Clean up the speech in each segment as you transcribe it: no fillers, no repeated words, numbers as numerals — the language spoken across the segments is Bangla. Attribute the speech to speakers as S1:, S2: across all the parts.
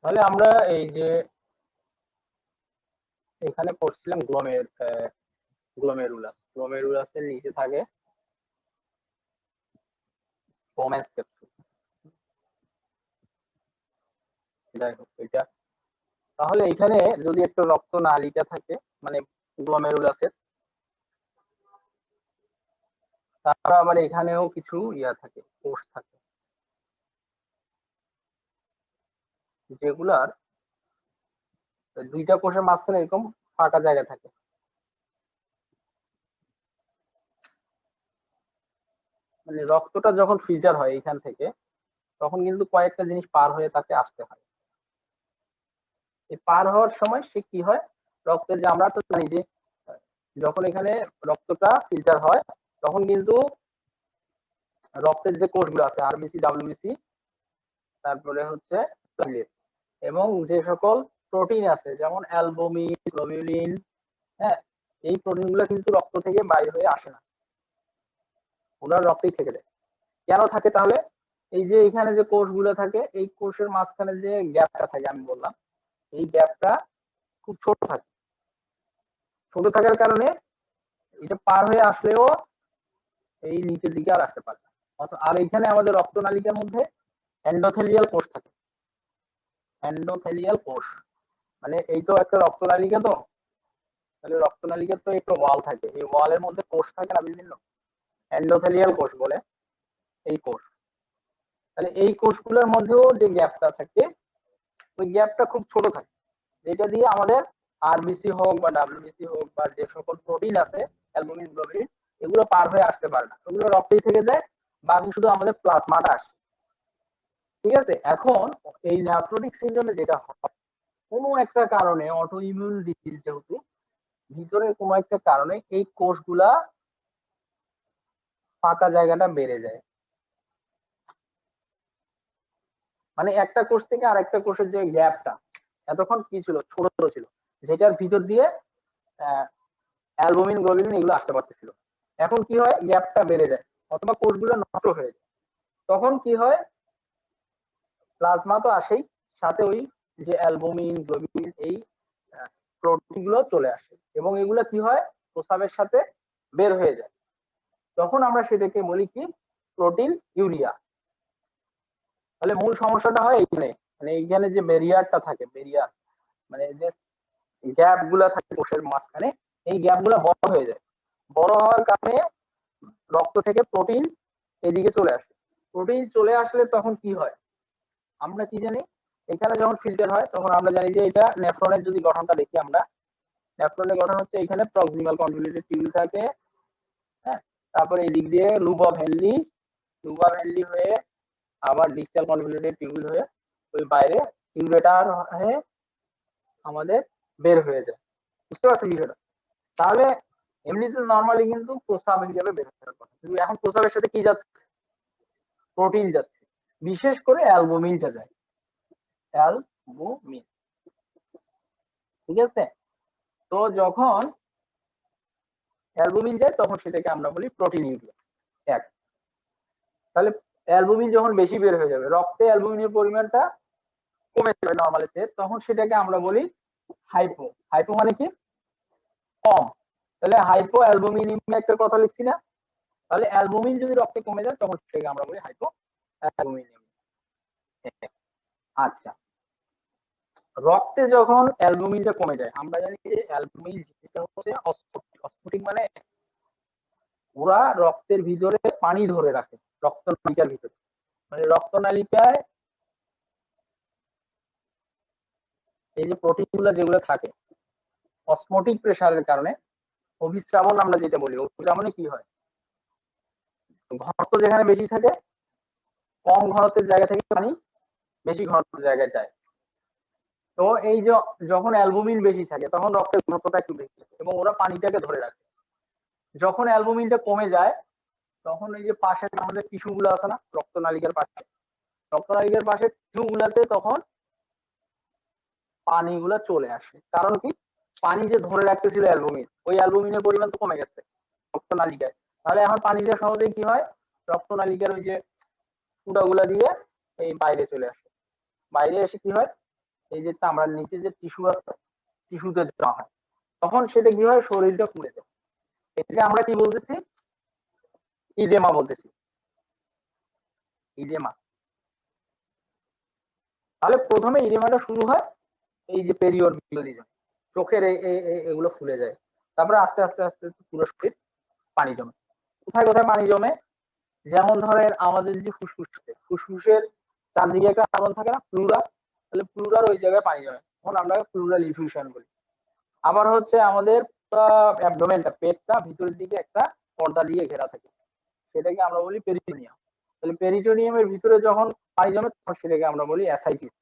S1: তাহলে আমরা এই যে এখানে করছিলাম গ্লোমেরুলাসের নিচে থাকে ফোমেস ক্যাপসুল। যাই হোক এটা, তাহলে এখানে যদি একটু রক্ত নালিকা থাকে মানে গ্লোমেরুলাসের, তারপর আবার এখানেও কিছু ইয়া থাকে, কোষ থাকে, যেগুলার দুইটা কোষের মাঝখানে এরকম ফাঁকা জায়গা থাকে। মানে রক্তটা যখন ফিল্টার হয় এখান থেকে, তখন কিন্তু কয়েকটা জিনিস পার হয়ে তাকে আসতে হয়। এই পার হওয়ার সময় সে কি হয়, রক্তের যে আমরা তো জানি যে যখন এখানে রক্তটা ফিল্টার হয় তখন কিন্তু রক্তের যে কোষগুলো আছে আরবিসি, ডাব্লিউবিসি, তারপরে হচ্ছে প্লেটলেট, এবং যে সকল প্রোটিন আছে যেমন অ্যালবুমিন, গ্লোবিউলিন, হ্যাঁ, এই প্রোটিনগুলো কিন্তু রক্ত থেকে বাইরে হয়ে আসে না, ওরা রক্তেই থেকে যায়। কেন থাকে তাহলে? এই যে এখানে যে কোষগুলো থাকে, এই কোষের মাঝখানে যে গ্যাপটা থাকে আমি বললাম, এই গ্যাপটা খুব ছোট থাকে। ছোট থাকার কারণে এটা পার হয়ে আসলেও এই নিচের দিকে আর আসতে পারে না। আর এখানে আমাদের রক্তনালিকার মধ্যে এন্ডোথেলিয়াল কোষ থাকে। এন্ডোথেলিয়াল কোষ মানে এই তো একটা রক্তনালিকা, তো তাহলে রক্তনালিকার তো একটা ওয়াল থাকে, এই ওয়ালের মধ্যে কোষ থাকে না বিভিন্ন, এন্ডোথেলিয়াল কোষ বলে এই কোষ। তাহলে এই কোষগুলোর মধ্যেও যে গ্যাপটা থাকে, ওই গ্যাপটা খুব ছোট থাকে, যেটা দিয়ে আমাদের আরবিসি হোক বা ডাব্লিউবিসি হোক বা যে সকল প্রোটিন আছে অ্যালবুমিন, গ্লোবিউলিন, এগুলো পার হয়ে আসতে পারে না, ওগুলো রক্তেই থেকে যায়, বাকি শুধু আমাদের প্লাজমাটা আসে। ঠিক আছে, এখন এই নেফ্রোটিক সিনড্রোমে যেটা হয়, কোনো একটা কারণে অটো ইমিউন ডিজিজ, যেহেতু ভিতরের কোনো একটা কারণে এই কোষগুলা ফাঁকা জায়গাটা বেড়ে যায়, মানে একটা কোষ থেকে আরেকটা কোষের যে গ্যাপটা এতক্ষণ কি ছিল, ছোট ছোট ছিল, যেটার ভিতর দিয়ে অ্যালবুমিন, গ্লোবিউলিন এগুলো আসতে পারতেছিল। এখন কি হয়, গ্যাপটা বেড়ে যায় অথবা কোষগুলো নষ্ট হয়ে যায়, তখন কি হয়, প্লাজমা তো আসেই, সাথে ওই যে অ্যালবুমিন, গ্লোবিউলিন এই প্রোটিন গুলো চলে আসে, এবং এগুলো কি হয়, প্রস্রাবের সাথে বের হয়ে যায়। তখন আমরা সেটাকে বলি কি, প্রোটিন ইউরিয়া। তাহলে মূল সমস্যাটা হয় এইখানে, মানে এইখানে যে ব্যারিয়ারটা থাকে, ব্যারিয়ার মানে যে গ্যাপ গুলা থাকে কোষের মাঝখানে, এই গ্যাপ গুলা বড় হয়ে যায়, বড় হওয়ার কারণে রক্ত থেকে প্রোটিন এদিকে চলে আসে। প্রোটিন চলে আসলে তখন কি হয়, আমরা কি জানি, এখানে যখন ফিল্টার হয় তখন আমরা জানি যে এটা নেফ্রনের যদি গঠনটা দেখি আমরা, নেফ্রনের গঠন হচ্ছে এখানে প্রক্সিমাল কনভলিউটেড টিউবিল থাকে, হ্যাঁ, তারপরে এই দিক দিয়ে লুবা ভ্যানলি হয়ে আবার ডিসটাল কনভলিউটেড টিউবিল হয়ে ওই বাইরে ইউরেটার হয়ে আমাদের বের হয়ে যায়। বুঝতে পারছো বিষয়টা? তাহলে এমনিতে নর্মালি কিন্তু প্রস্রাব হিসেবে বের হওয়ার কথা, কিন্তু এখন প্রস্রাবের সাথে কি যাচ্ছে, প্রোটিন যাচ্ছে, বিশেষ করে অ্যালবুমিনটা যায়, অ্যালবুমিন। ঠিক আছে, তো যখন অ্যালবুমিন যায় তখন সেটাকে আমরা বলি প্রোটিন ইউরিয়া এক। তাহলে অ্যালবুমিন যখন বেশি বের হয়ে যাবে, রক্তে অ্যালবুমিনের পরিমাণটা কমে যাবে নর্মালের চেয়ে, তখন সেটাকে আমরা বলি হাইপো। হাইপো মানে কি, কম। তাহলে হাইপো অ্যালবুমিনিমিয়া একটা কথা লিখছি না, তাহলে অ্যালবুমিন যদি রক্তে কমে যায় তখন সেটাকে আমরা বলি হাইপো অ্যালবুমিনিমিয়া। আচ্ছা, রক্তে যখন অ্যালবুমিনটা কমে যায়, আমরা জানি যে অ্যালবুমিন যেটা হচ্ছে অস্ফটিক, মানে ওরা রক্তের ভিতরে পানি ধরে রাখে, রক্তনালিকার ভিতরে, মানে রক্তনালিকায় এই যে প্রোটিন গুলো যেগুলো থাকে অসমোটিক প্রেসারের কারণে, অভিস্রাবণ আমরা যেটা বলি, অভিস্রাবণে কি হয়, ঘনত্ব যেখানে বেশি থাকে, কম ঘনত্বের জায়গা থেকে পানি বেশি ঘনত্বের জায়গায় যায়। তো এই যে যখন অ্যালবুমিন বেশি থাকে তখন রক্তের ঘনত্বটা একটু বেশি থাকে এবং ওরা পানিটাকে ধরে রাখে। যখন অ্যালবুমিনটা কমে যায় তখন এই যে পাশে আমাদের টিস্যু গুলো আছে না রক্তনালিকার পাশে, রক্তনালিকার পাশে টিস্যু গুলাতে তখন পানিগুলো চলে আসে। কারণ কি, পানি যে ধরে রাখতেছিল অ্যালবুমিন, ওই অ্যালবুমিনের পরিমাণ তো কমে গেছে রক্তনালিকায়, তাহলে এখন পানিটা সহজেই কি হয়, রক্তনালিকার ওই যে ফুটাগুলা দিয়ে এই বাইরে চলে আসে, বাইরে এসে কি হয়, এই যে চামড়ার নিচে যে টিস্যু আছে, টিস্যুতে জমা হয়, তখন সেটা কি হয়, শরীরটা ফুলে যায়। এটাকে আমরা কি বলতেছি, ইডেমা বলতেছি, ইডেমা। তাহলে প্রথমে ইডেমাটা শুরু হয় এই যে পেরিঅরবিটাল ইডেমা, চোখের এগুলো ফুলে যায়, তারপরে আস্তে আস্তে আস্তে পুরো শরীর পানি জমে। কোথায় কোথায় পানি জমে, যেমন ধরেন আমাদের যে ফুসফুস আছে, ফুসফুসের চারদিকে একটা আবরণ থাকে না, প্লুরা, তাহলে প্লুরার ওই জায়গায় পানি জমে, তখন আমরা প্লুরাল ইফিউশন বলি। আবার হচ্ছে আমাদের অ্যাবডোমেনটা, পেটটা ভিতরের দিকে একটা পর্দা দিয়ে ঘেরা থাকে, সেটাকে আমরা বলি পেরিটোনিয়াম। তাহলে পেরিটোনিয়ামের ভিতরে যখন পানি জমে তখন সেটাকে আমরা বলি অ্যাসাইটিস।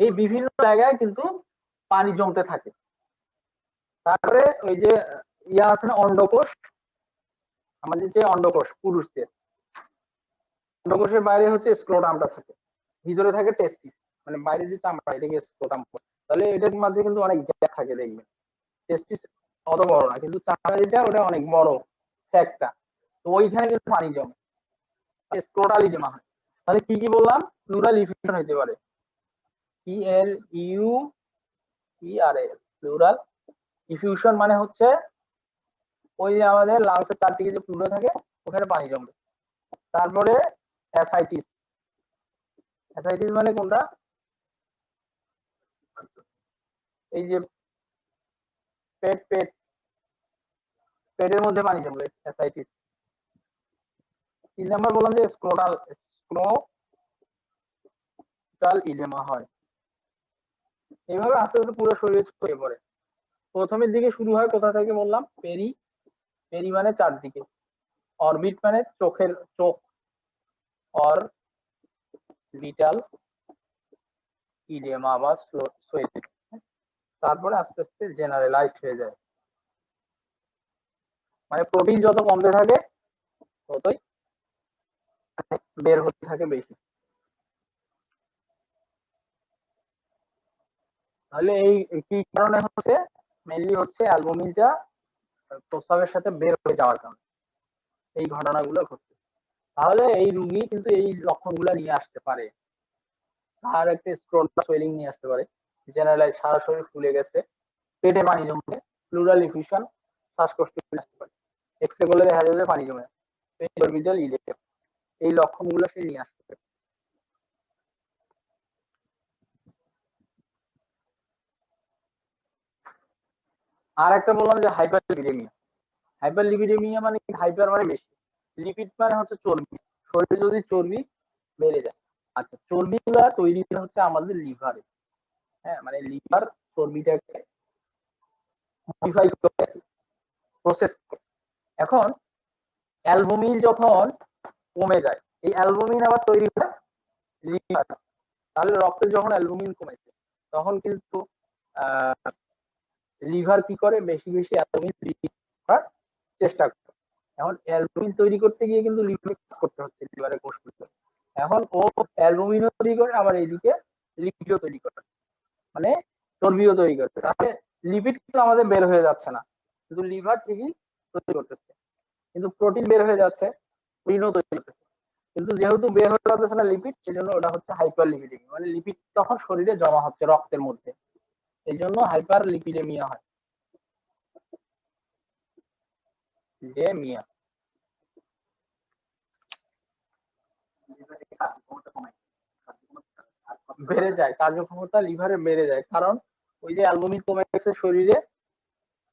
S1: এই বিভিন্ন জায়গায় কিন্তু পানি জমতে থাকে। তারপরে ওই যে ইয়া আছে না, অন্ডকোষ, আমাদের যে অন্ডকোষ পুরুষদের, অন্ডকোষের বাইরে হচ্ছে স্ক্রোটামটা থাকে, ভিতরে থাকে টেস্টিস, মানে বাইরে যে চামড়া এটাকে স্ক্রোটাম। তাহলে এটার মাঝে কিন্তু অনেক গ্যাপ থাকে, দেখবেন টেস্টিস অত বড় না, কিন্তু চামড়া যেটা ওটা অনেক বড় স্যাকটা, তো ওইখানে কিন্তু পানি জমে, স্ক্রোটাল ইডেমা হয়। তাহলে কি কি বললাম, প্লুরাল ইফিউশন হতে পারে, PLUERAL, প্লুরাল ইফিউশন মানে হচ্ছে ওই যে আমাদের লাংসের চারদিকে যে প্লুরা থাকে ওখানে পানি জমবে। তারপরে অ্যাসাইটিস, অ্যাসাইটিস মানে কোনটা, এই যে পেটের মধ্যে পানি জমবে, অ্যাসাইটিস। 3 নাম্বার বললাম যে স্ক্রোটাল ইডেমা হয়। এইভাবে আস্তে আস্তে পুরো শরীরে ছড়িয়ে পড়ে। প্রথমের দিকে শুরু হয় কোথা থেকে বললাম, পেরি মানে চারদিকে, অরবিট মানে চোখের চোখ, অরবিটাল ইডেমা বা সোয়েটিং। তারপরে আস্তে আস্তে জেনারেলাইজ হয়ে যায়, মানে প্রোটিন যত কমতে থাকে ততই বের হতে থাকে বেশি। তাহলে এই কি কারণে হচ্ছে, মেইনলি হচ্ছে অ্যালবুমিনটা প্রস্রাবের সাথে বের হয়ে যাওয়ার কারণে এই ঘটনাগুলো ঘটছে। তাহলে এই রোগী কিন্তু এই লক্ষণগুলো নিয়ে আসতে পারে, আর একটা স্ক্রোটাল সোয়েলিং নিয়ে আসতে পারে, জেনারেলাইজ সারা শরীর ফুলে গেছে, পেটে পানি জমবে, প্লুরাল ইফিউশন, শ্বাসকষ্ট আসতে পারে, এক্সরে করলে দেখা যাবে পানি জমে, পেরিঅরবিটাল ইডেমা, এই লক্ষণগুলো সে নিয়ে আসতে পারে। আর একটা বললাম যে হাইপারলিপিডেমিয়া। হাইপারলিপিডেমিয়া মানে কি, হাইপার মানে বেশি, লিপিড মানে হচ্ছে চর্বি, শরীরে যদি চর্বি বেড়ে যায়। আচ্ছা, চর্বিগুলা তৈরি হচ্ছে আমাদের লিভারে, হ্যাঁ, মানে লিভার চর্বিটাকে মডিফাই করে, প্রসেস করে। এখন অ্যালবুমিন যখন কমে যায়, এই অ্যালবুমিন আবার তৈরি হয় লিভার, তাহলে রক্তে যখন অ্যালবুমিন কমেছে তখন কিন্তু লিভার কি করে, বেশি বেশি অ্যালবুমিন তৈরি করার চেষ্টা করে। এখন অ্যালবুমিন তৈরি করতে গিয়ে কিন্তু লিপিড করতে হচ্ছে লিভারে কোষগুলো, এখন ও অ্যালবুমিনও তৈরি করে, আবার এইদিকে লিপিডও তৈরি করে, মানে চর্বিও তৈরি করছে। তাহলে লিপিড কিন্তু আমাদের বের হয়ে যাচ্ছে না, কিন্তু লিভার ঠিকই তৈরি করতেছে, কিন্তু প্রোটিন বের হয়ে যাচ্ছে, প্রোটিনও তৈরি করতেছে, কিন্তু যেহেতু বের হয়ে যাচ্ছে না লিপিড, সেজন্য ওটা হচ্ছে হাইপার লিপিডেমিয়া, মানে লিপিড তখন শরীরে জমা হচ্ছে রক্তের মধ্যে, এই জন্য হাইপার লিপিডেমিয়া হয়। বেড়ে যায়, কার্যক্ষমতা লিভারে বেড়ে যায়, কারণ ওই যে অ্যালবুমিন কমে গেছে শরীরে,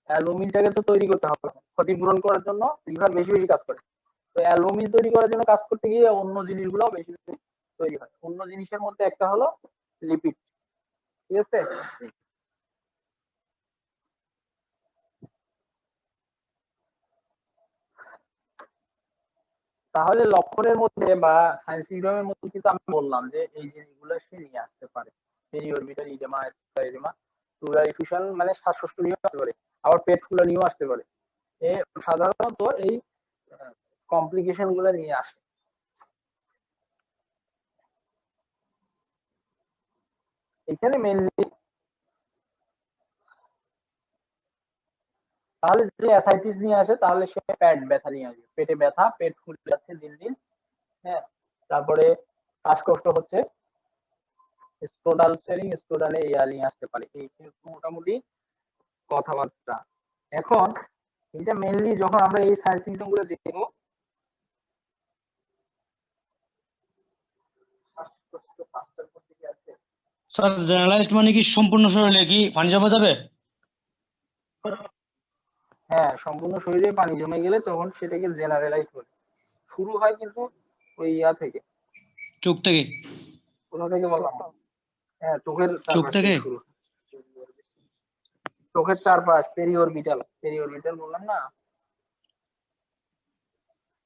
S1: অ্যালবুমিনটাকে তো তৈরি করতে হবে, ক্ষতিপূরণ করার জন্য লিভার বেশি বেশি কাজ করে। তো অ্যালবুমিন তৈরি করার জন্য কাজ করতে গিয়ে অন্য জিনিসগুলো বেশি বেশি তৈরি হয়, অন্য জিনিসের মধ্যে একটা হলো লিপিড। ঠিক আছে, তাহলে লক্ষণের মধ্যে বা সাইন সিনড্রোমের মধ্যে কিন্তু আমি বললাম যে এই জিনিসগুলো সে নিয়ে আসতে পারে, periorbital oedema, oedema, pleural effusion মানে শ্বাসকষ্ট নিয়েও আসতে পারে, আবার পেট ফুলা নিয়েও আসতে পারে। এ সাধারণত এই কমপ্লিকেশন গুলো নিয়ে আসে। এখানে মেনলি তাহলে যদি অ্যাসাইটিস নিয়ে আসে তাহলে সে পেট ব্যথা নিয়ে আসবে, পেটে ব্যথা, পেট ফুলে যাচ্ছে দিন দিন, হ্যাঁ, তারপরে শ্বাসকষ্ট হচ্ছে, স্ক্রোটাল সুয়েলিং, স্ক্রোটালে ইয়ারলিং আসতে পারে। এই মোটামুটি কথাবার্তা। এখন এটা মেইনলি যখন আমরা এই সাইন সিমটম গুলো দেখবো,
S2: স্যার জেনারেলাইজড মানে কি সম্পূর্ণ শরীরে কি পানি জমা যাবে?
S1: হ্যাঁ, সম্পূর্ণ শরীরে পানি জমে গেলে তখন সেটাকে জেনারেলাইজ বলে। শুরু হয় কিন্তু ওই ইয়া থেকে,
S2: চোখ থেকে?
S1: কোথা থেকে বললাম? হ্যাঁ, চোখের
S2: চোখ
S1: চারপাশ
S2: থেকে?
S1: থেকে শুরু। চোখের চারপাশ, পেরিঅরবিটাল, পেরিঅরবিটাল বললাম না।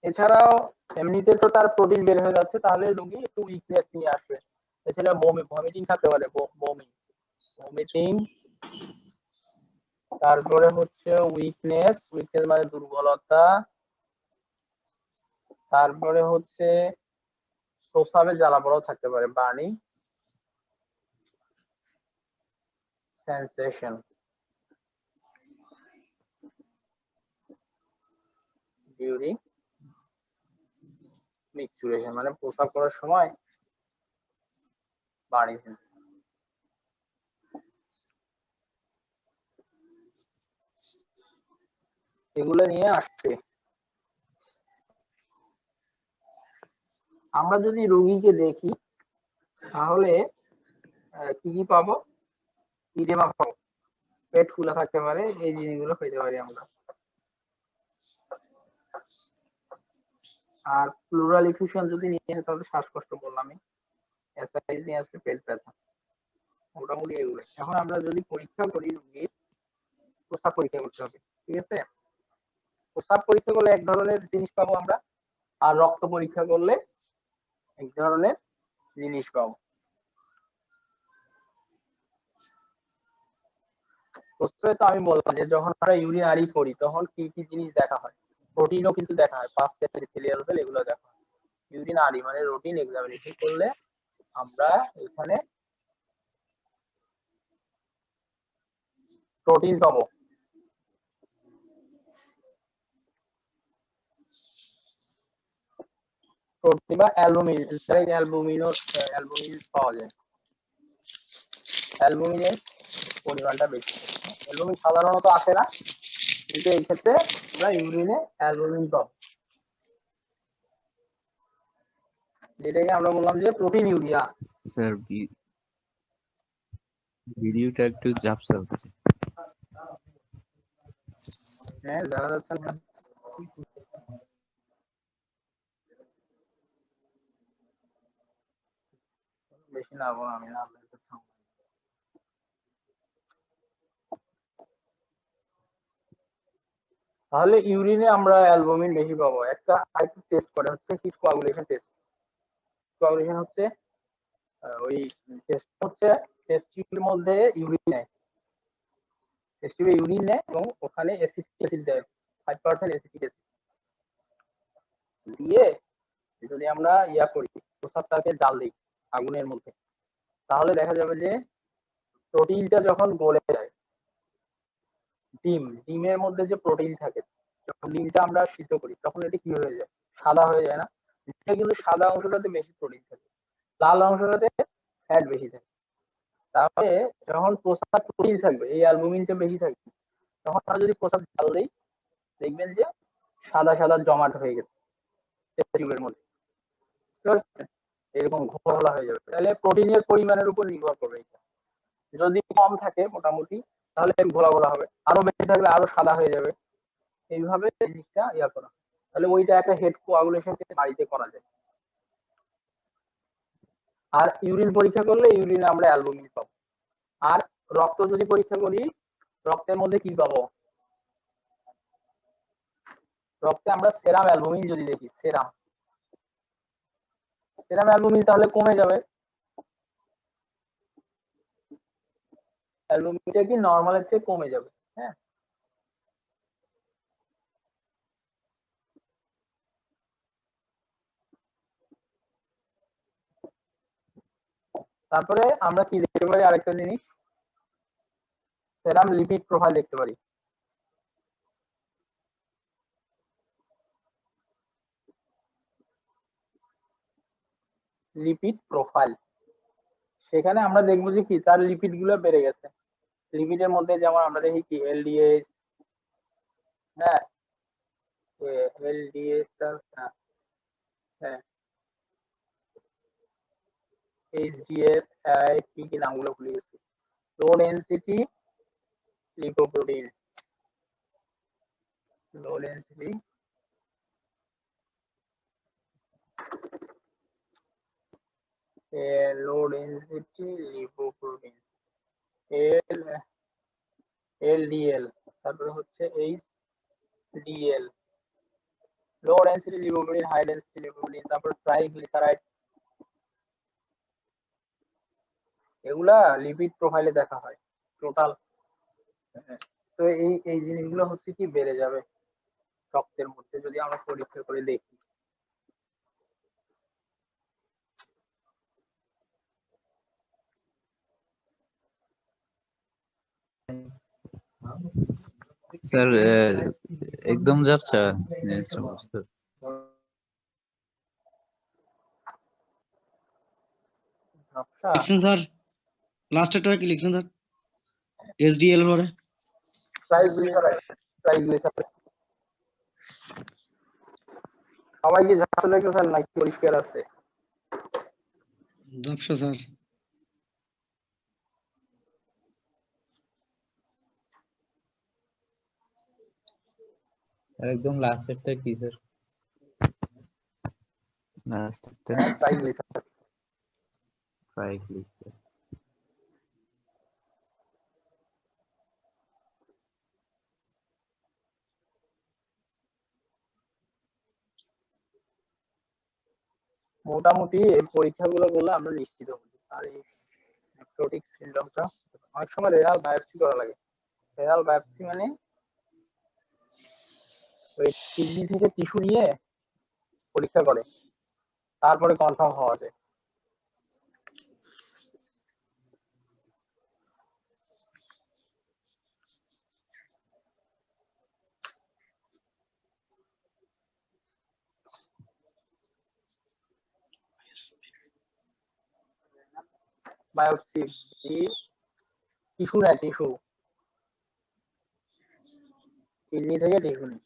S1: এছাড়াও এমনিতে তো তার প্রোটিন বের হয়ে যাচ্ছে, তাহলে রোগী একটু উইকনেস নিয়ে আসবে। এছাড়া ভমিটিং থাকতে পারে, ভমিটিং, তারপরে হচ্ছে উইকনেস, উইকনেস মানে দুর্বলতা, তারপরে হচ্ছে প্রস্রাবের জ্বালা পোড়াও থাকতে পারে, বার্নিং সেন্সেশন, ডিউরিং মিকচুরেশন মানে প্রস্রাব করার সময় বার্নিং সেন্সেশন। এগুলো নিয়ে আসছে। আমরা যদি রোগীকে দেখি তাহলে কি কি পাবো? ইডেমা পাবো, পেট ফুলা থাকতে পারে, এই জিনিসগুলো পেতে পারি আমরা। আর প্লুরাল ইফিউশন যদি নিয়ে আসে তাহলে শ্বাসকষ্ট বললামই, অ্যাসাইটিস নিয়ে আসবে, পেট ব্যথা, মোটামুটি এগুলো। এখন আমরা যদি পরীক্ষা করি, রোগীর প্রস্রাব পরীক্ষা করতে হবে, ঠিক আছে? প্রস্রাব পরীক্ষা করলে এক ধরনের জিনিস পাবো আমরা, আর রক্ত পরীক্ষা করলে এক ধরনের জিনিস পাবো। প্রস্রাবে তো আমি বললাম যে যখন আমরা ইউরিনারি করি তখন কি কি জিনিস দেখা হয়, প্রোটিনও কিন্তু দেখা হয়, পাস সেল এগুলো দেখা হয়। ইউরিনারি মানে রুটিন এক্সামিনেশন করলে আমরা এখানে প্রোটিন পাবো। প্রোটিন বা অ্যালবুমিন, অ্যালবুমিন পাওয়া যায়, অ্যালবুমিনের পরিমাণটা বেশি। অ্যালবুমিন সাধারণত আসে না, কিন্তু এই ক্ষেত্রে আমরা ইউরিনে অ্যালবুমিন পাবো, যেটাকে আমরা বললাম যে প্রোটিন ইউরিয়া।
S3: স্যার ভিডিওটা একটু ঝাপসা হচ্ছে।
S1: হ্যাঁ, দেখা যাচ্ছে না, বেশি না বলো, আমি না। তাহলে ইউরিনে আমরা অ্যালবুমিন বেশি পাবো। একটা আরেকটা টেস্ট করে হচ্ছে কি, কোয়াগুলেশন টেস্ট। কোয়াগুলেশন হচ্ছে ওই টেস্ট হচ্ছে টেস্ট টিউবের মধ্যে ইউরিন নেয়, টেস্ট টিউবে ইউরিন নেয় এবং ওখানে অ্যাসিটিক অ্যাসিড দেয়, 5% অ্যাসিটিক অ্যাসিড দিয়ে যদি আমরা ইয়া করি, প্রস্রাবটাকে জাল দিই আগুনের মধ্যে, তাহলে দেখা যাবে যে প্রোটিনটা যখন গলে যায়, ডিমের মধ্যে যে প্রোটিন থাকে, যখন ডিমটা আমরা সিদ্ধ করি তখন এটা কি হয়ে যায়, সাদা হয়ে যায় না? এটা কিন্তু সাদা অংশটাতে বেশি প্রোটিন থাকে, লাল অংশটাতে ফ্যাট বেশি থাকে। তাহলে যখন প্রস্রাব প্রোটিন থাকবে, এই অ্যালবুমিনটা বেশি থাকবে, তখন আমরা যদি প্রস্রাব জাল দিই দেখবেন যে সাদা সাদা জমাট হয়ে গেছে টিউবের মধ্যে, এরকম ঘোলা হয়ে যাবে। তাহলে প্রোটিনের পরিমাণের উপর নির্ভর করবে। যদি কম থাকে মোটামুটি তাহলে ঘোলা ঘোলা হবে, আরো বেশি থাকলে আরো সাদা হয়ে যাবে। এইভাবে জিনিসটা ইয়া করা, তাহলে ওইটা একটা হেড কোয়াগুলেশন বাড়িতে করা যায়। আর ইউরিন পরীক্ষা করলে ইউরিনে আমরা অ্যালবুমিন পাবো। আর রক্ত যদি পরীক্ষা করি, রক্তের মধ্যে কি পাবো? রক্তে আমরা সেরাম অ্যালবুমিন যদি দেখি, সেরাম অ্যালবুমিন তাহলে কমে যাবে। অ্যালবুমিনটা কি নরমালের চেয়ে কমে যাবে। হ্যাঁ, তারপরে আমরা কি দেখতে পারি, আরেকটা জিনিস, সেরাম লিপিড প্রোফাইল দেখতে পারি। লিপিড প্রোফাইল, সেখানে আমরা দেখবো যে কি তার লিপিড গুলো বেড়ে গেছে। লিপিডের মধ্যে যেমন আমরা দেখি কি এলডিএস, হ্যাঁ এলডিএস, হ্যাঁ এইচডিএস, কি নামগুলো ভুলে গেছি, low density lipoprotein, low density lipoprotein, LDL, তারপরে হচ্ছে HDL, low density lipoprotein, high density lipoprotein, তারপর ট্রাইগ্লিসারাইড, এগুলা লিপিড প্রোফাইলে দেখা হয় টোটাল। তো এই জিনিসগুলো হচ্ছে কি বেড়ে যাবে রক্তের মধ্যে যদি আমরা পরীক্ষা করে দেখি।
S3: স্যার একদম ঝাপসা জিনিসটা বুঝতে।
S1: আচ্ছা,
S2: লিখছেন স্যার, লাস্টেরটা কি লিখছেন স্যার? এসডিএল পরে
S1: ট্রাইগ্লিসারাইড, ট্রাইগ্লিসারাইড সবাই কি ঝাপসা দেখতেছেন নাকি পরিষ্কার আছে?
S2: ঝাপসা স্যার।
S3: আর একদম লাস্টেরটা কি স্যার? লাস্টেরটা
S1: ট্রাইগ্লিসারাইড।
S3: ট্রাইগ্লিসারাইড।
S1: মোটামুটি এই পরীক্ষাগুলো করলে আমরা নিশ্চিত হব। আর এই নেক্রোটিক সিনড্রোমটা অনেক সময় রেনাল বায়োপসি করা লাগে। রেনাল বায়োপসি মানে ওই কিডনি থেকে টিস্যু নিয়ে পরীক্ষা করে, তারপরে কনফার্ম হওয়া যায়। বায়োপসি টিস্যু নেয়, টিস্যু কিডনি থেকে টিস্যু নেয়।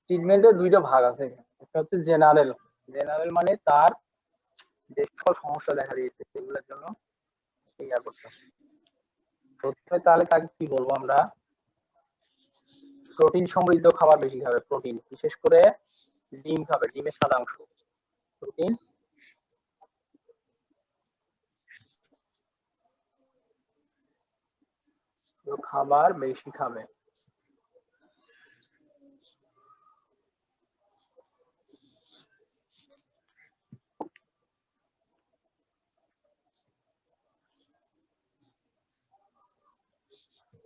S1: ট্রিটমেন্টের দুইটা ভাগ আছে, একটা হচ্ছে জেনারেল। জেনারেল মানে তার যে সকল সমস্যা দেখা দিয়েছে সেগুলোর জন্য ইয়া করতে হবে। প্রথমে তাহলে তাকে কি বলবো আমরা, প্রোটিন সমৃদ্ধ খাবার বেশি খাবে, প্রোটিন বিশেষ করে ডিম খাবে, ডিমের সাদা অংশ প্রোটিন, খাবার বেশি খাবে।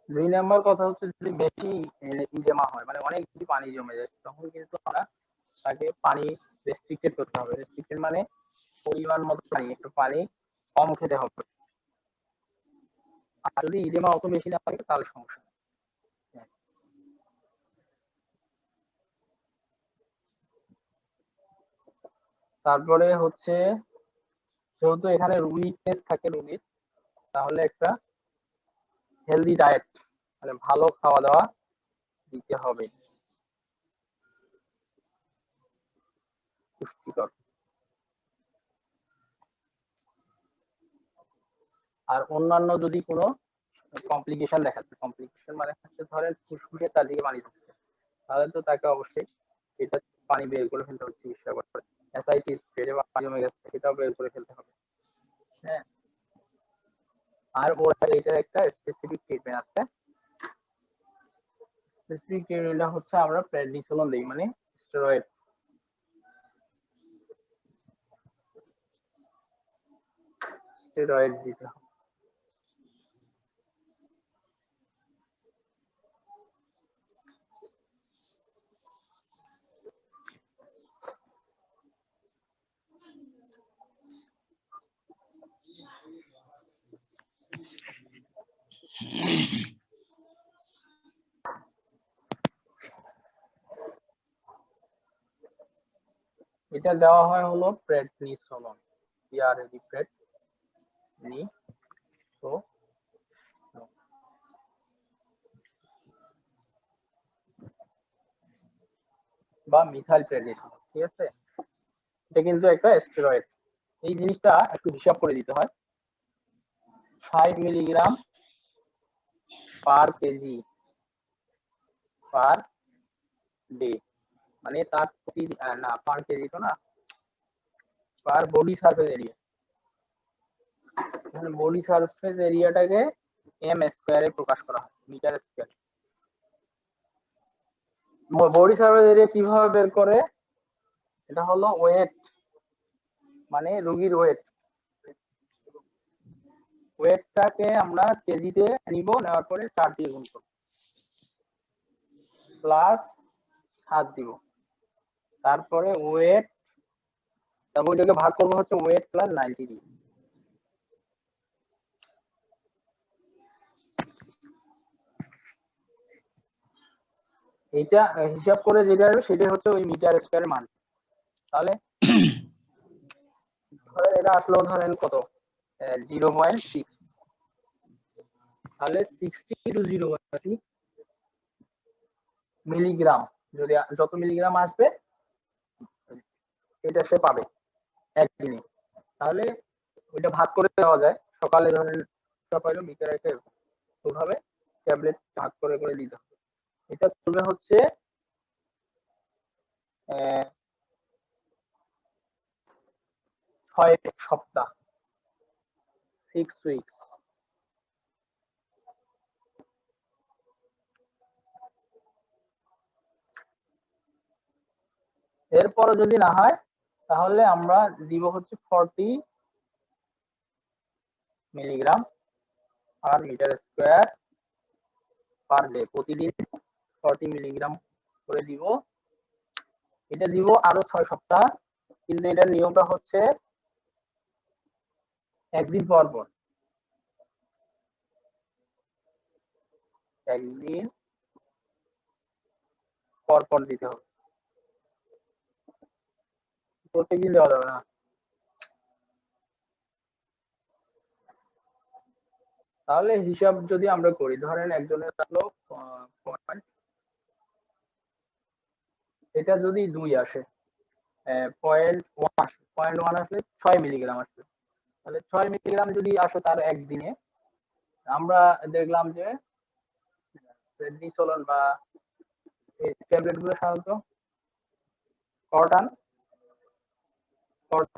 S1: দুই নাম্বার কথা হচ্ছে যদি বেশি ইডেমা হয়, মানে অনেক বেশি পানি জমে যায়, তখন কিন্তু আমরা তাকে পানি রেস্ট্রিক্টেড করতে হবে। রেস্ট্রিক্টেড মানে পরিমাণ মতো পানি, একটু পানি কম খেতে হবে। আর যদি ইডেমা অত বেশি না থাকে তাহলে সমস্যা নেই। তারপরে হচ্ছে যেহেতু এখানে উইকনেস থাকে রোগীর, তাহলে একটা হেলদি ডায়েট মানে ভালো খাওয়া দাওয়া দিতে হবে, পুষ্টিকর। আর অন্যান্য যদি কোনো কমপ্লিকেশন দেখাচ্ছে, কমপ্লিকেশন মানে হচ্ছে ধরেন ফুসফুসে তার দিকে পানি ঢুকছে, তাহলে তো তাকে অবশ্যই এটা পানি বের করে ফেলতে হবে চিকিৎসা করে। অ্যাসাইটিস, পেটে পানি জমে গেছে, এটাও বের করে ফেলতে হবে। হ্যাঁ, আর ওরা এটা একটা স্পেসিফিক ট্রিটমেন্ট আছে। স্পেসিফিক ট্রিটমেন্টটা হচ্ছে আমরা প্রেডনিসোলন দিই, মানে স্টেরয়েড। স্টেরয়েড দিতে হবে। এটা দেওয়া হয় হলো প্রেডনিসোলন, পিআরডি প্রেডনিসোলন বা মিথাইল প্রেডনিসোলন, ঠিক আছে। এটা কিন্তু একটা স্টেরয়েড। এই জিনিসটা একটু হিসাব করে দিতে হয়। 5 milligram per KG per day, মানে তার প্রতি না পার কেজি তো না, পার বডি সারফেস এরিয়া। এখানে বডি সারফেস এরিয়াটাকে এম স্কয়ারে প্রকাশ করা হয়, meter square. Body surface area কিভাবে বের করে? এটা হলো ওয়েট, মানে রোগীর ওয়েটটাকে আমরা কেজিতে নিব, নেওয়ার পরে 4 দিয়ে গুণ করব, প্লাস 7 দিব, তারপরে ওয়েট, তারপর ওইটাকে ভাগ করবো হচ্ছে ওয়েট প্লাস 90 দিয়ে। এইটা হিসাব করে যেটা আসবে সেটা হচ্ছে ওই মিটার স্কয়ারের মান। তাহলে ধরেন এটা আসলো ধরেন কত 0.6, তাহলে 60 * 0.6 মিলিগ্রাম, যদি যত মিলিগ্রাম আসবে এটা সে পাবে একদিনে। তাহলে ওইটা ভাগ করে দেওয়া যায়, সকালে ধরেন সকালে বিকেলে ওইভাবে ট্যাবলেট ভাগ করে করে দিতে হবে। এটা চলবে হচ্ছে 6 সপ্তাহ, 6 উইকস। এরপরে যদি না হয় তাহলে আমরা দিব হচ্ছে 40 milligram per meter square per day, প্রতিদিন 40 মিলিগ্রাম করে দিব। এটা দিব আরো 6 সপ্তাহ, কিন্তু এটার নিয়মটা হচ্ছে একদিন পর পর, একদিন পর পর দিতে হবে, প্রত্যেকদিন দেওয়া যাবে না। তাহলে হিসাব যদি আমরা করি, ধরেন একজনের থাকলো এটা যদি 2 আসে, 0.1 আসলে 6 মিলিগ্রাম আসবে, তাহলে 6 মিলিগ্রাম যদি আসে তার একদিনে, আমরা দেখলাম যে প্রেডনিসোলন বা এই ট্যাবলেট গুলো সাধারণত কর্টান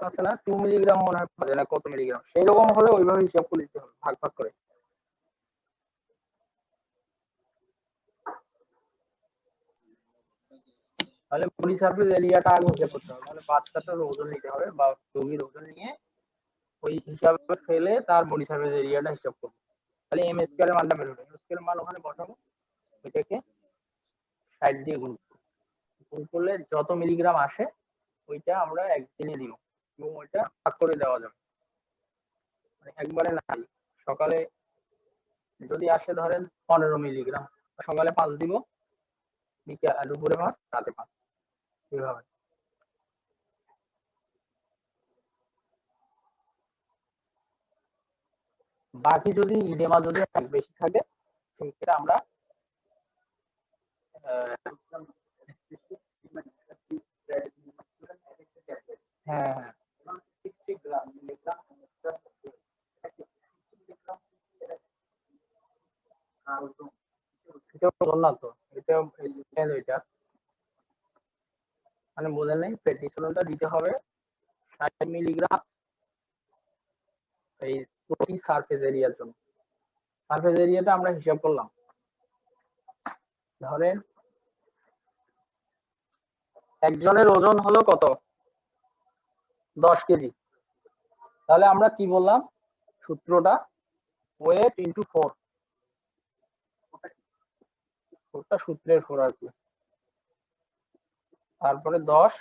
S1: আছে না, 2 মিলিগ্রাম মনে হয় পাওয়া যায় না, কত মিলিগ্রাম, সেই রকম হলে ওইভাবে হিসাব করে দিতে হবে, ভাগ ভাগ করে। তাহলে বডি সারফেস এরিয়াটা আগে হিসাব করতে হবে, মানে বাচ্চাটার ওজন নিতে হবে বা রোগীর ওজন নিয়ে ওই হিসাবে ফেলে তার বডি সারফেস এরিয়াটা হিসাব করবো। তাহলে এম স্কয়ারের মানটা বের হবে, এম স্কয়ারের মান ওখানে বসাবো, এটাকে 60 দিয়ে গুণ করলে যত মিলিগ্রাম আসে ওইটা আমরা একদিনে দিব, এবং ওইটা ভাগ করে দেওয়া যাবে, মানে একবারে নাই। সকালে যদি আসে ধরেন 15 মিলিগ্রাম, সকালে 5 দিব, দুপুরে 5, রাতে 5, এইভাবে। বাকি যদি ইডেমা যদি বেশি থাকে সেক্ষেত্রে আমরা হ্যাঁ হ্যাঁ এটা বললাম তো, এটা এটা মানে বোঝেন নাই, প্রেডনিসোলনটা দিতে হবে 60 মিলিগ্রাম এই প্রতি সারফেস এরিয়ার জন্য। সারফেস এরিয়াটা আমরা হিসাব করলাম, ধরেন একজনের ওজন হলো কত 10 কেজি, তাহলে আমরা কি বললাম সূত্রটা, ওয়েট ইনটু 4, ওটা সূত্রের 4 আর কি, তারপরে 10,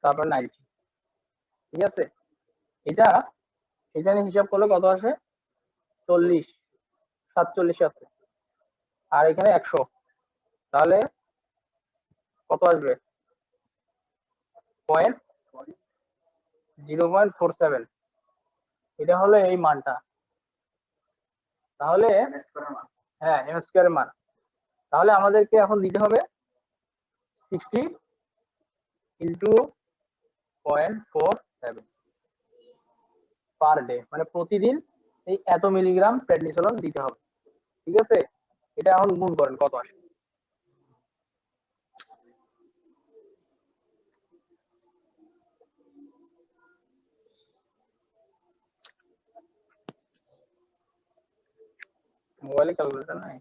S1: তারপরে 90, ঠিক আছে। এটা এখানে হিসাব করলে কত আসে 40, 47 আছে, আর এখানে 100, তাহলে কত আসবে 0.47, এটা হলো এই মানটা। তাহলে হ্যাঁ এম স্কোয়ারের মান, তাহলে আমাদেরকে এখন দিতে হবে 60 ইন্টু 0.47 পার ডে, মানে প্রতিদিন এই এত মিলিগ্রাম প্রেডনিসোলন দিতে হবে। ঠিক আছে, এটা এখন গুণ করেন কত আসে। মোবাইলে ক্যালকুলেটর নাই?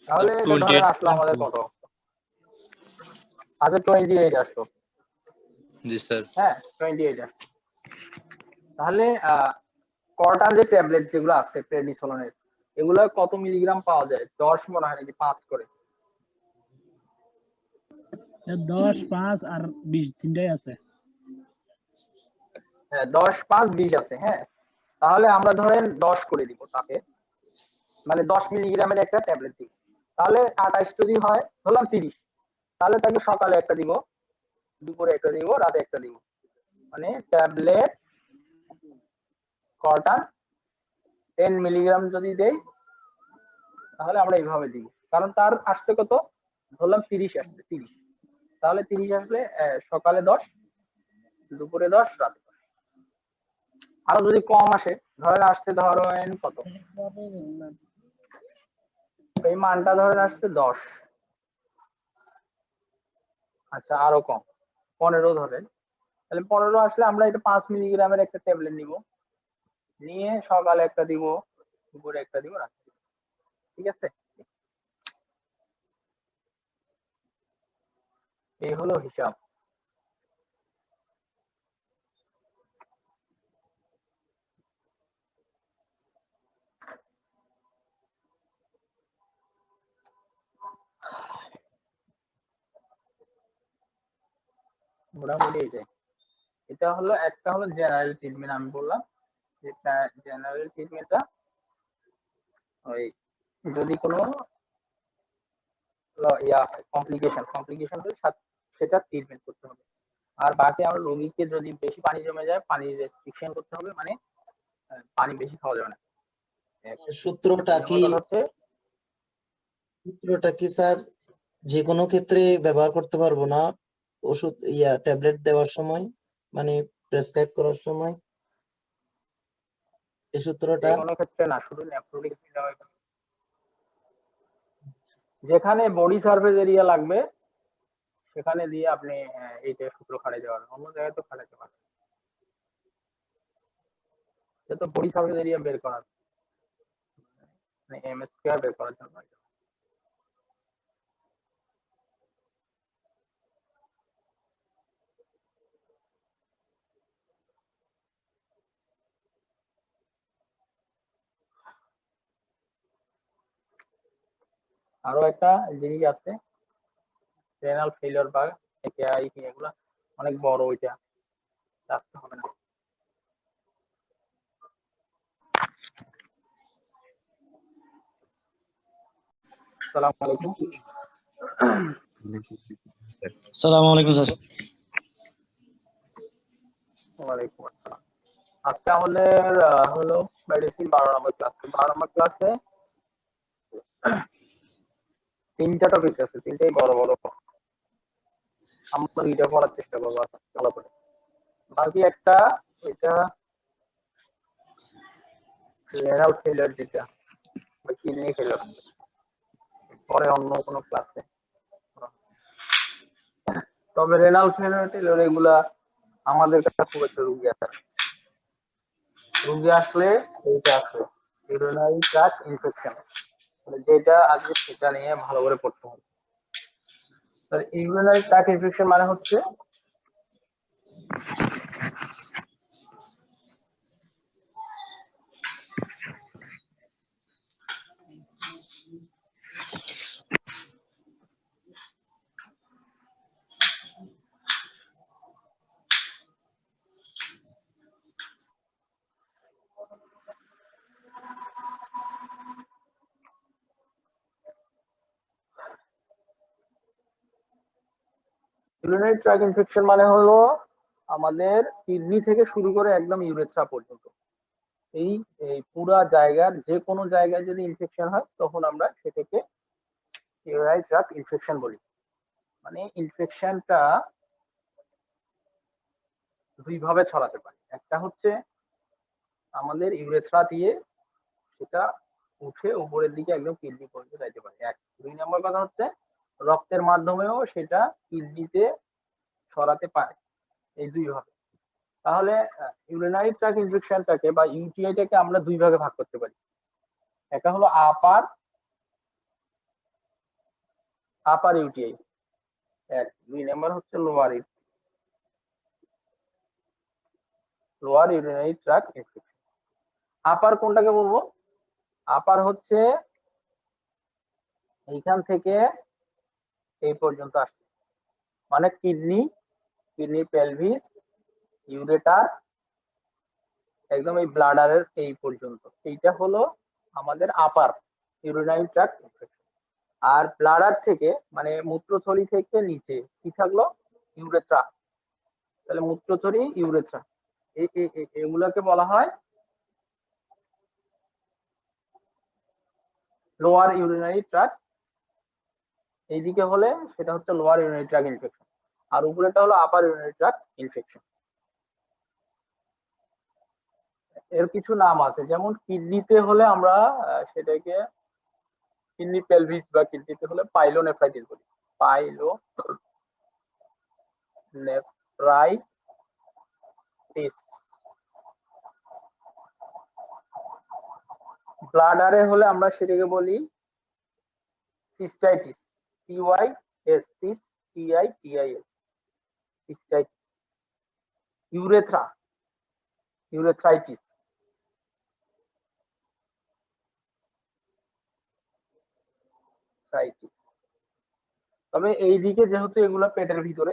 S1: তাহলে এটা ধরেন আসলো আমাদের কত? আচ্ছা 28 আসলো।
S3: জি স্যার।
S1: হ্যাঁ 28 আসলো। তাহলে কর্টান যে ট্যাবলেট যেগুলো আছে প্রেডনিসোলনের, এগুলো কত মিলিগ্রাম পাওয়া যায়? 10 মনে হয় নাকি 5 করে?
S4: 10, 5 আর 20 তিনটাই আছে।
S1: হ্যাঁ 10, 5, 20 আছে। হ্যাঁ তাহলে আমরা ধরেন 10 করে দিব তাকে, মানে 10 মিলিগ্রামের একটা ট্যাবলেট দিব। তাহলে 28 যদি হয়, ধরলাম 30, তাহলে তাকে সকালে একটা দিব, দুপুরে একটা দিব, রাতে একটা দিব, মানে ট্যাবলেট কর্টান 10 মিলিগ্রাম যদি দেই, তাহলে আমরা এইভাবে দিব। কারণ তার আসছে কত, ধরলাম 30 আসছে, 30, তাহলে 30 আসলে সকালে 10, দুপুরে 10, রাতে 10। আরো যদি কম আসে, ধরেন আসছে ধরেন কত, এই মানটা ধরেন আসছে 10, আচ্ছা আরো কম 15 ধরেন, তাহলে 15 আসলে আমরা এটা 5 মিলিগ্রামের একটা ট্যাবলেট নিব, নিয়ে সকালে একটা দিব, দুপুরে একটা দিব, রাতে দিব। ঠিক আছে, এই হলো হিসাব। মোটামুটি এইটাই। এটা হলো একটা হলো জেনারেল ট্রিটমেন্ট, আমি বললাম যেটা জেনারেল ট্রিটমেন্টটা ওই যদি কোনো কমপ্লিকেশন হলে সেটা ট্রিটমেন্ট করতে হবে। আর বাকি আমার রোগীকে যদি বেশি পানি জমে যায়, পানি রেস্ট্রিকশন করতে হবে, মানে পানি বেশি খাওয়া যাবে না।
S5: সূত্রটা কি স্যার যে কোনো ক্ষেত্রে ব্যবহার করতে পারবো না? ওষুধ ট্যাবলেট দেওয়ার সময়, মানে প্রেসক্রাইব করার সময় এই সূত্রটা?
S1: যে কোনো ক্ষেত্রে না, শুধু নেফ্রোটিক্স দেওয়া হয়। যেখানে বডি সারফেস এরিয়া লাগবে সেখানে দিয়ে আপনি এইটা সূত্র খাটাইতে পারবেন, অন্য জায়গায় তো খাটাইতে পারবেন। এটা তো বডি সারফেস এরিয়া বের করার, মানে এম স্কয়ার বের করার জন্য। আরো একটা জিনিস আছে, রেনাল ফেলিওর বা একেআই, এগুলা অনেক বড়, ওইটা আসতে হবে না। আসসালামু আলাইকুম।
S2: আসসালামু আলাইকুম স্যার।
S1: ওয়ালাইকুম আসসালাম। আজকে আমাদের হলো মেডিসিন 12 নম্বর ক্লাস। 12 নম্বর ক্লাসে 3টা টপিক আছে, 3টাই বড় বড়। আমরা দুইটা পড়ার চেষ্টা করবো ভালো করে। বাকি একটা, এটা রেনাল ফেলিওর, যেটা বা কিডনি ফেলিওর, পরে অন্য কোনো ক্লাসে। তবে রেনাল ফেলিওর এগুলা আমাদের কাছে খুব একটা রুগী আসলে এইটা আসলে ইউরিনারি ট্র্যাক্ট ইনফেকশন, যেটা আজকে সেটা নিয়ে ভালো করে পড়তে হবে। ইউরিনারি ট্র্যাক্ট ইনফেকশন মানে হচ্ছে ইউরিনারি ট্র্যাক ইনফেকশন মানে হলো আমাদের কিডনি থেকে শুরু করে একদম ইউরেথ্রা পর্যন্ত এই এই পুরা জায়গার যে কোনো জায়গায় যদি ইনফেকশন হয় তখন আমরা সেটাকে ইউরিনারি ট্র্যাক ইনফেকশন বলি। মানে ইনফেকশনটা দুই ভাবে ছড়াতে পারে, একটা হচ্ছে আমাদের ইউরেথ্রা দিয়ে সেটা উঠে উপরের দিকে একদম কিডনি পর্যন্ত যাইতে পারে, এক। দুই নম্বর কথা হচ্ছে রক্তের মাধ্যমেও সেটা কিডনিতে ছড়াতে পারে, এই দুই ভাবে। তাহলে ইউরিনারি ট্র্যাক ইনফেকশনটাকে বা ইউটিআইটাকে আমরা দুই ভাগে ভাগ করতে পারি। একটা হলো আপার ইউটিআই, এক। দুই নম্বর হচ্ছে লোয়ার ইউরিনারি ট্র্যাক ইনফেকশন। আপার কোনটাকে বলবো? আপার হচ্ছে এইখান থেকে এই পর্যন্ত আসে, মানে কিডনি পেলভিস ইউরেটার একদম এই ব্লাডারের এই পর্যন্ত, এইটা হলো আমাদের আপার ইউরিনারি ট্র্যাক্ট ইনফেকশন। আর ব্লাডার থেকে মানে মূত্রথলি থেকে নিচে কি থাকলো? ইউরেথ্রা। তাহলে মূত্রথলি ইউরেথ্রা এগুলোকে বলা হয় লোয়ার ইউরিনারি ট্র্যাক্ট। এইদিকে হলে সেটা হচ্ছে লোয়ার ইউরিনারি ট্র্যাক্ট ইনফেকশন, আর উপরেটা হলো আপার ইউরিনারি ট্র্যাক্ট ইনফেকশন। এর কিছু নাম আছে, যেমন কিডনিতে হলে আমরা সেটাকে কিডনি পেলভিস বা কিডনিতে হলে পাইলোনেফ্রাইটিস বলি, পাইলোনেফ্রাইটিস। ব্লাডারে হলে আমরা সেটাকে বলি সিস্টাইটিস, সিওয়াইএস, সিস্টিআইটিআইএস, সিস্টাইটিস। ইউরেথ্রাইটিস। তবে এই দিকে যেহেতু এগুলো পেটের ভিতরে,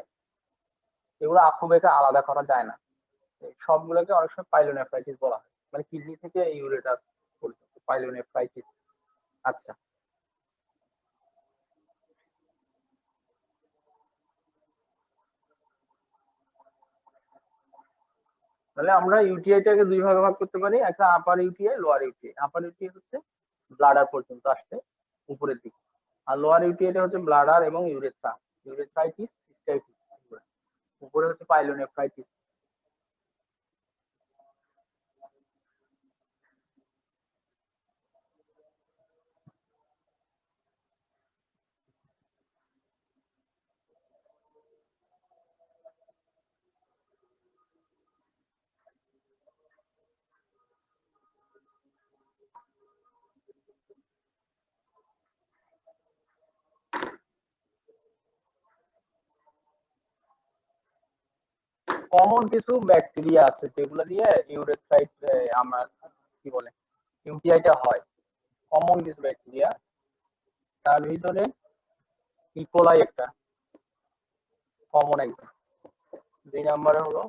S1: এগুলো আঁখু বেঁকে আলাদা করা যায় না, সবগুলোকে অনেক সময় পাইলোনেফ্রাইটিস বলা হয়, মানে কিডনি থেকে ইউরেটার পর্যন্ত পাইলোনেফ্রাইটিস। আচ্ছা, তাহলে আমরা ইউটিআইটাকে দুই ভাগে ভাগ করতে পারি, একটা আপার ইউটিআই, লোয়ার ইউটিআই। আপার ইউটিআই হচ্ছে ব্লাডার পর্যন্ত আসতে উপরের দিকে, আর লোয়ার ইউটিআইটা হচ্ছে ব্লাডার এবং ইউরেথ্রা, ইউরেথ্রাইটিস, সিস্টাইটিস। উপরে হচ্ছে পাইলোনেফ্রাইটিস। কমন কিছু ব্যাকটেরিয়া আছে যেগুলো দিয়ে ইউরেথ্রাইট আমার কি বলে ইউটিআইটা হয়। কমন কিছু ব্যাকটেরিয়া, তার ভিতরে ইকোলাই একটা কমন একদম। দুই নম্বরে হলো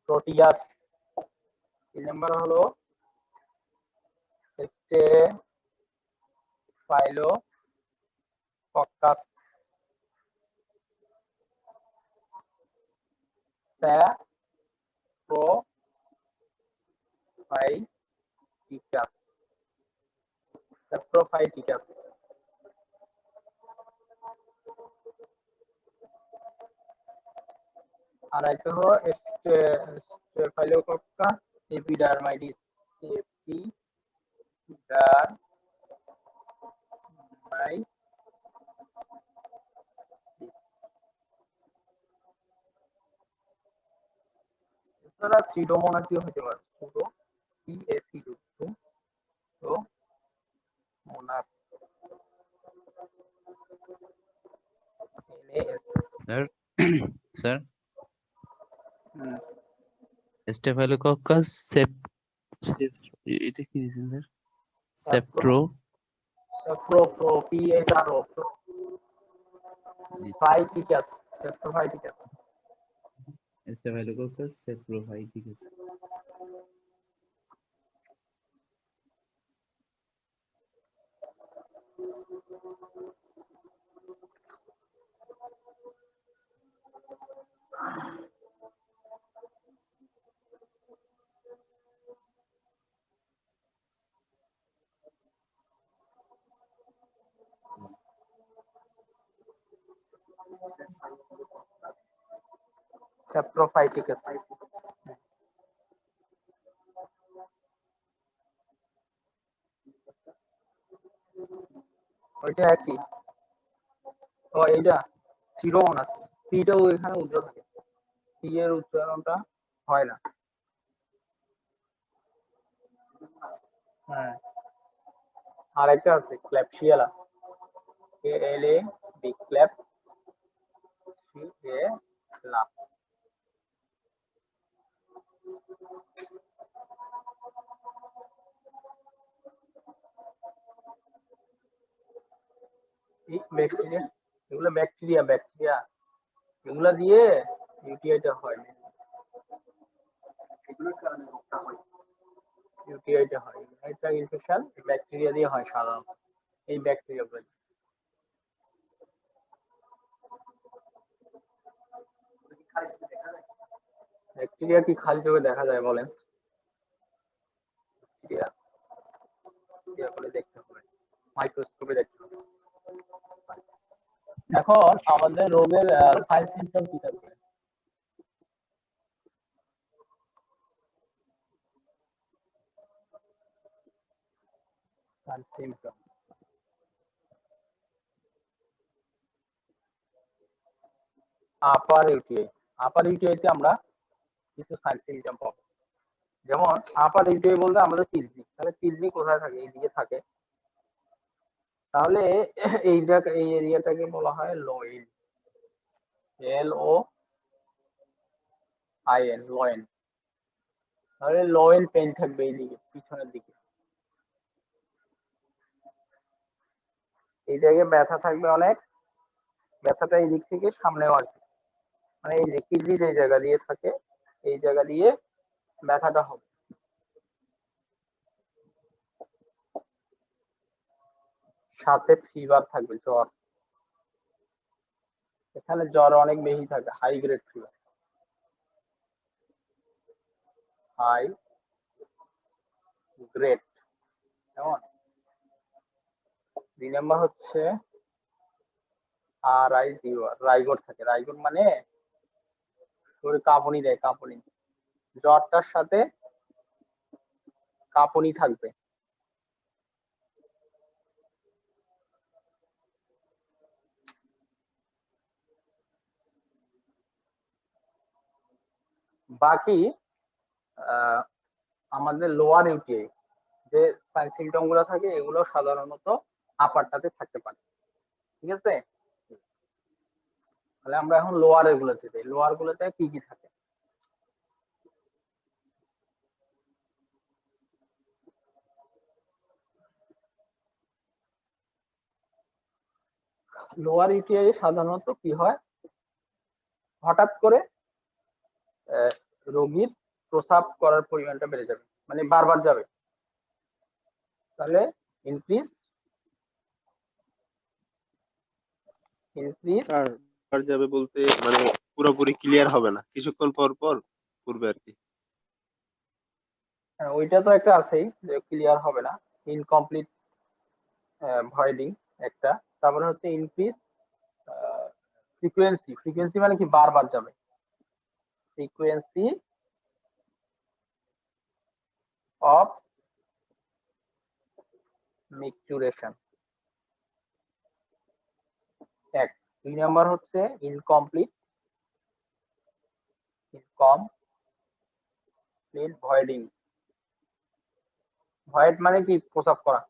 S1: প্রোটিয়াস, তিন নম্বরে হলো স্টেফাইলোকক্কাস, স্যাপ্রোফাইটিকাস। আর একটা হলো স্টেফাইলোকক্কাস এপিডার্মাইটিস, এছাড়া সিডোমোনাসিও হতে পারে, সিডোমোনাস।
S3: স্যার স্যার স্টেফাইলোকক্কাস এটা কি দিয়েছেন স্যার?
S1: PHRO ফাইটিকাস, স্টেফাইটিকাস।
S3: Staphylococcus saprophyticus.
S1: Saprophytic acid. ওইটা একই। ও এইটা সিরোমোনাস, পিটাও এখানে উজ্জ্বল থাকে, পি এর উচ্চারণটা হয় না। হ্যাঁ, আর একটা আছে ক্ল্যাপসিয়ালা, KLA ডি, ক্ল্যাপ সিএলা। ব্যাকটেরিয়া, এগুলো ব্যাকটেরিয়া এগুলা দিয়ে ইউটিআইটা হয়, এগুলোর কারণে রোগটা হয়, ইউটিআইটা হয়, ইউরিনারি ইনফেকশন ব্যাকটেরিয়া দিয়ে হয় সাধারণত, এই ব্যাকটেরিয়াগুলো। ব্যাকটেরিয়া কি খালি চোখে দেখা যায় বলেন? ব্যাকটেরিয়া করে দেখতে হবে, মাইক্রোস্কোপে দেখতে হবে। এখন আমাদের রোগের সাইন সিম্পটম কি থাকবে? সাইন সিম্পটম আপার ইউটিআই তে আমরা কিছু সাইন সিম্পটম পাবো। যেমন আপার ইউটিআই বলতে আমাদের কিডনি, তাহলে কিডনি কোথায় থাকে? এইদিকে থাকে। তাহলে এই এরিয়াটাকে বলা হয় লোইন, LOIN, লোয়েন। তাহলে লোয়েন পেইন থাকবে এইদিকে পিছনের দিকে, এই জায়গায় ব্যথা থাকবে অনেক, ব্যথাটা এই দিক থেকে সামনেও আসবে, মানে এই যে কিডনি যে জায়গা দিয়ে থাকে এই জায়গা দিয়ে ব্যথাটা হবে। সাথে ফিভার থাকবে, জ্বর, এখানে জ্বর অনেক বেশি থাকবে, high grade fever, high grade. কেমন? 2 নাম্বার হচ্ছে রাইগর থাকে, রাইগর মানে শরীরে কাঁপুনি দেয়, কাঁপুনি, জ্বরটার সাথে কাঁপুনি থাকবে। বাকি আমাদের লোয়ার ইউটিআই যে সাইন সিম্পটম গুলো থাকে এগুলো সাধারণত আপারটাতে থাকতে পারে, ঠিক আছে? তাহলে আমরা এখন লোয়ার গুলোতে যাই, লোয়ার গুলোতে কি কি থাকে? লোয়ার ইউটিআই সাধারণত কি হয়, হঠাৎ করে রোগীর প্রস্রাব করার পরিমাণটা বেড়ে যাবে, মানে বারবার যাবে, তাহলে ইনক্রিজ
S6: স্যার যাবে বলতে মানে পুরোপুরি ক্লিয়ার হবে না, কিছুক্ষণ পর পর করবে আর কি।
S1: হ্যাঁ, ওইটা তো একটা আছেই যে ক্লিয়ার হবে না, ইনকমপ্লিট ভয়েডিং একটা। তারপরে হচ্ছে ইনক্রিজ ফ্রিকোয়েন্সি মানে কি বারবার যাবে, ফ্রিকোয়েন্সি অফ মিকচুরেশন এক। 2 নাম্বার হচ্ছে ইনকমপ্লিট ভয়েডিং। ভয়েড মানে কি প্রস্রাব করা,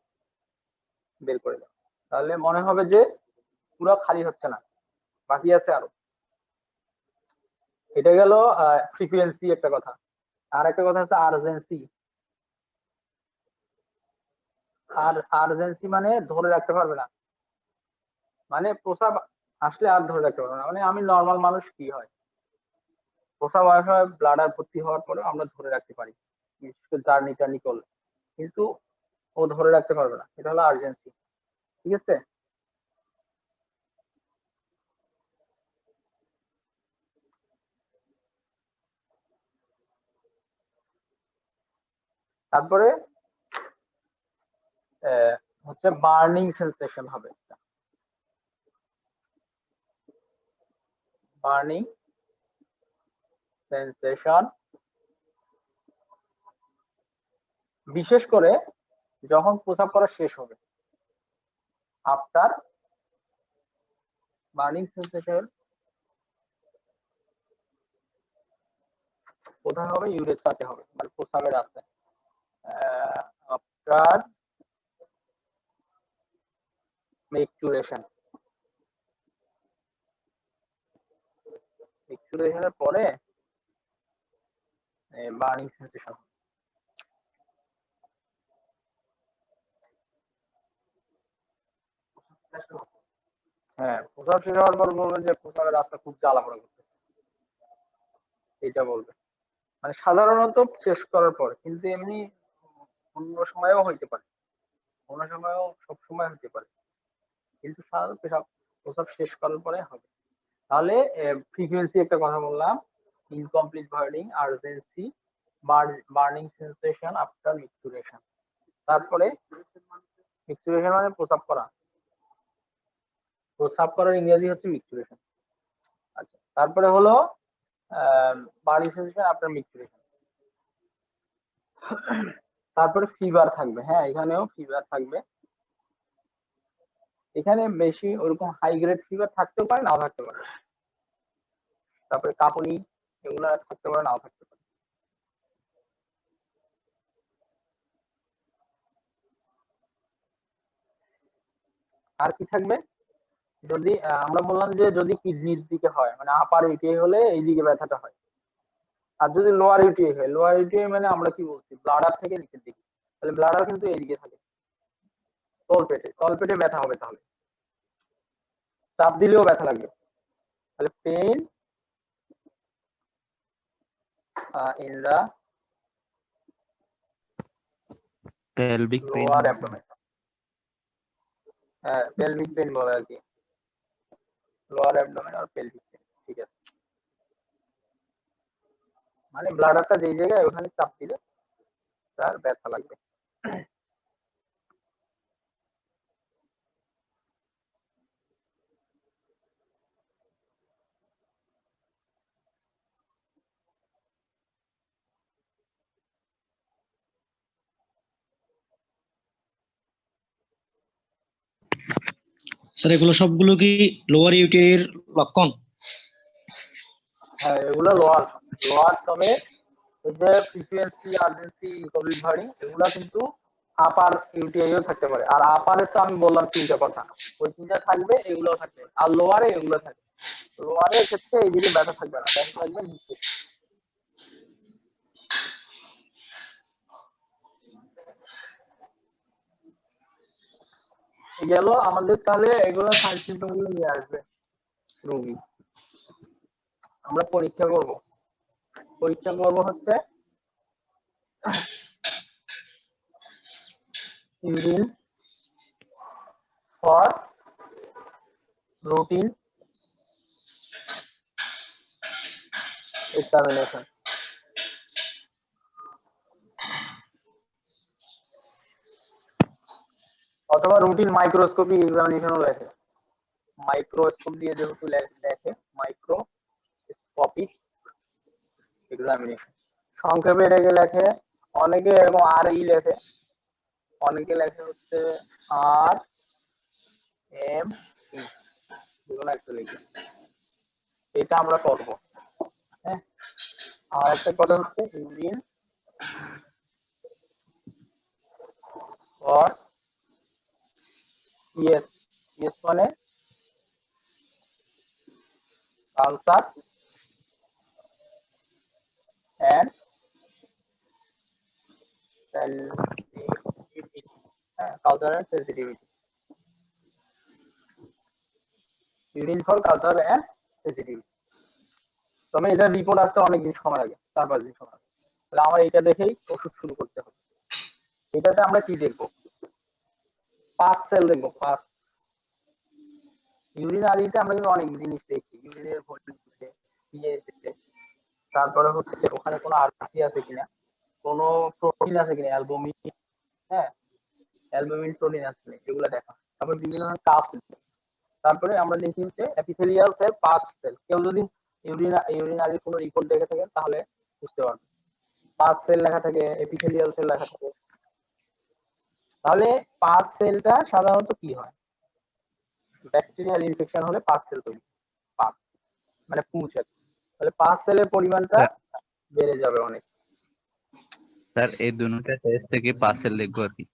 S1: বের করে দেওয়া, তাহলে মনে হবে যে পুরো খালি হচ্ছে না, বাকি আছে আরো। এটা গেল ফ্রিকোয়েন্সি একটা কথা। আর একটা কথা হচ্ছে আর্জেন্সি। আর আর্জেন্সি মানে ধরে রাখতে পারবে না, মানে প্রস্রাব আসলে আর ধরে রাখতে পারবে না। মানে আমি নর্মাল মানুষ কি হয়, প্রস্রাব আসার ব্লাডার ভর্তি হওয়ার পরে আমরা ধরে রাখতে পারি, বিশেষ করে জার্নি টার্নি করলে, কিন্তু ও ধরে রাখতে পারবে না, এটা হলো আর্জেন্সি, ঠিক আছে? তারপরে হচ্ছে বার্নিং সেন্সেশন হবে, বার্নিং সেন্সেশন, বিশেষ করে যখন প্রস্রাব করা শেষ হবে, আফটার বার্নিং সেন্সেশন কোথায় হবে? ইউরেথ্রাতে হবে, মানে প্রস্রাবের রাস্তায়। আফটার মেকচুরেশন, মেকচুরেশনের পরে বার্নিং সেন্সেশন। হ্যাঁ, প্রস্রাব শেষ হওয়ার পর বলবে যে প্রস্রাবের রাস্তা খুব জ্বালা পোড়া করতেছে, এটা বলবে। মানে সাধারণত শেষ করার পর, কিন্তু এমনি অন্য সময়ও হইতে পারে, অন্য সময়ও সব সময় হতে পারে, কিন্তু সাধারণত প্রস্রাব শেষ করার পরে হবে। তাহলে ফ্রিকোয়েন্সি একটা কথা বললাম, incomplete burning, urgency, burning sensation after micturition. তারপরে মিক্সুরেশন মানে প্রস্রাব করা, প্রস্রাব করার ইংরেজি হচ্ছে মিক্সুরেশন। আচ্ছা, তারপরে হলো বার্নিং সেন্সেশন আফটার মিক্সুরেশন। তারপরে ফিভার থাকবে, হ্যাঁ এখানেও ফিভার থাকবে। এখানে বেশি ওরকম হাই গ্রেড ফিভার থাকতেও পারে, নাও থাকতে পারে। তারপরে কাঁপুনি, এগুলা থাকতে পারে, নাও থাকতে পারে। আর কি থাকবে? যদি আমরা বললাম যে যদি কিডনির দিকে হয়, মানে আপার ইউটিআই হলে এই দিকে ব্যথাটা হয়। আর যদি লোয়ার ইউটিআই হয়, লোয়ার ইউটিআই মানে আমরা কি বলছি, ব্লাডার থেকে নিচের দিকে, তাহলে ব্লাডার কিন্তু এইদিকে থাকে, তলপেটে, তলপেটে ব্যথা হবে। তাহলে চাপ দিলেও ব্যথা লাগবে, তাহলে pain in the
S3: pelvic pain
S1: lower abdomen, হ্যাঁ পেলভিক পেইন বলে আর কি, লোয়ার অ্যাবডোমেন আর পেলভিক পেইন, ঠিক আছে। মানে ব্লাডারটা যেই জায়গায় ওখানে চাপ দিলে তার ব্যথা লাগবে।
S2: স্যার এগুলো সবগুলো কি লোয়ার ইউটিআই এর লক্ষণ?
S1: হ্যাঁ এগুলো লোয়ার, লোয়ার। তবে এই যে ফ্রিকোয়েন্সি, আর্জেন্সি, ইনকমপ্লিট বার্নিং, এগুলো কিন্তু আপার ইউটিআইও থাকতে পারে। আর আপারে তো আমি বললাম তিনটা কথা, ওই তিনটা থাকবে, এগুলো থাকবে। আর লোয়ারে এগুলো থাকবে। লোয়ারের ক্ষেত্রে এইদিকে ব্যথা থাকবে না, ব্যথা থাকবে নিচে। গেল আমাদের। তাহলে এগুলো সাইন সিম্পটম গুলো নিয়ে আসবে রোগী, আমরা পরীক্ষা করব। পরীক্ষা করব হচ্ছে ইউরিন ফর রুটিন এক্সামিনেশন, অথবা রুটিন মাইক্রোস্কোপি এক্সামিনেশনও লেখে। মাইক্রোস্কোপ দিয়ে যেহেতু লেখে, মাইক্রোস্কোপিক এক্সামিনেশন সংক্ষেপে এটাকে লেখে। অনেকে এরকম আর ই লেখে, অনেকে লেখে হচ্ছে আর এম ই, যেগুলো একটা লিখে। এটা আমরা করব। হ্যাঁ, আর একটা কথা হচ্ছে ইউরিন ফর ইয়েস, ইয়েস মানে কালচার অ্যান্ড সেনসিটিভিটি। হ্যাঁ, culture and sensitivity, urine for culture and sensitivity. তবে এটা রিপোর্ট আসতে অনেকদিন সময় লাগে, 4-5 দিন সময় লাগে। তাহলে আমার এটা দেখেই ওষুধ শুরু করতে হবে। এটাতে আমরা কি দেখবো? পাস সেল দেখবো, পাস। ইউরিনারিতে আমরা কিন্তু অনেক জিনিস দেখি, ইউরিনের ভলিউম দেখে, পিএইচ দেখে, তারপরে হচ্ছে ওখানে কোনো আরসি আছে কিনা, কোনো প্রোটিন আছে কিনা, অ্যালবুমিন, হ্যাঁ অ্যালবুমিন প্রোটিন আছে কিনা এগুলো দেখা হয়। তারপর বিভিন্ন ধরনের কাস্ট, তারপরে আমরা দেখি হচ্ছে এপিথেলিয়াল সেল, পাস সেল। কেউ যদি ইউরিনারি কোনো রিপোর্ট দেখে থাকেন তাহলে বুঝতে পারবেন, পাস সেল লেখা থাকে, এপিথেলিয়াল সেল লেখা থাকে। তাহলে পাস সেলটা সাধারণত কি হয়, ব্যাকটেরিয়াল ইনফেকশন হলে পাস সেল তৈরি, পাস মানে পুঁজ। তাহলে পাস সেলের পরিমাণটা
S3: স্যার
S1: বেড়ে যাবে অনেক।
S3: স্যার এই দুটো টেস্ট থেকে পার্সেল লিখবো আর কি,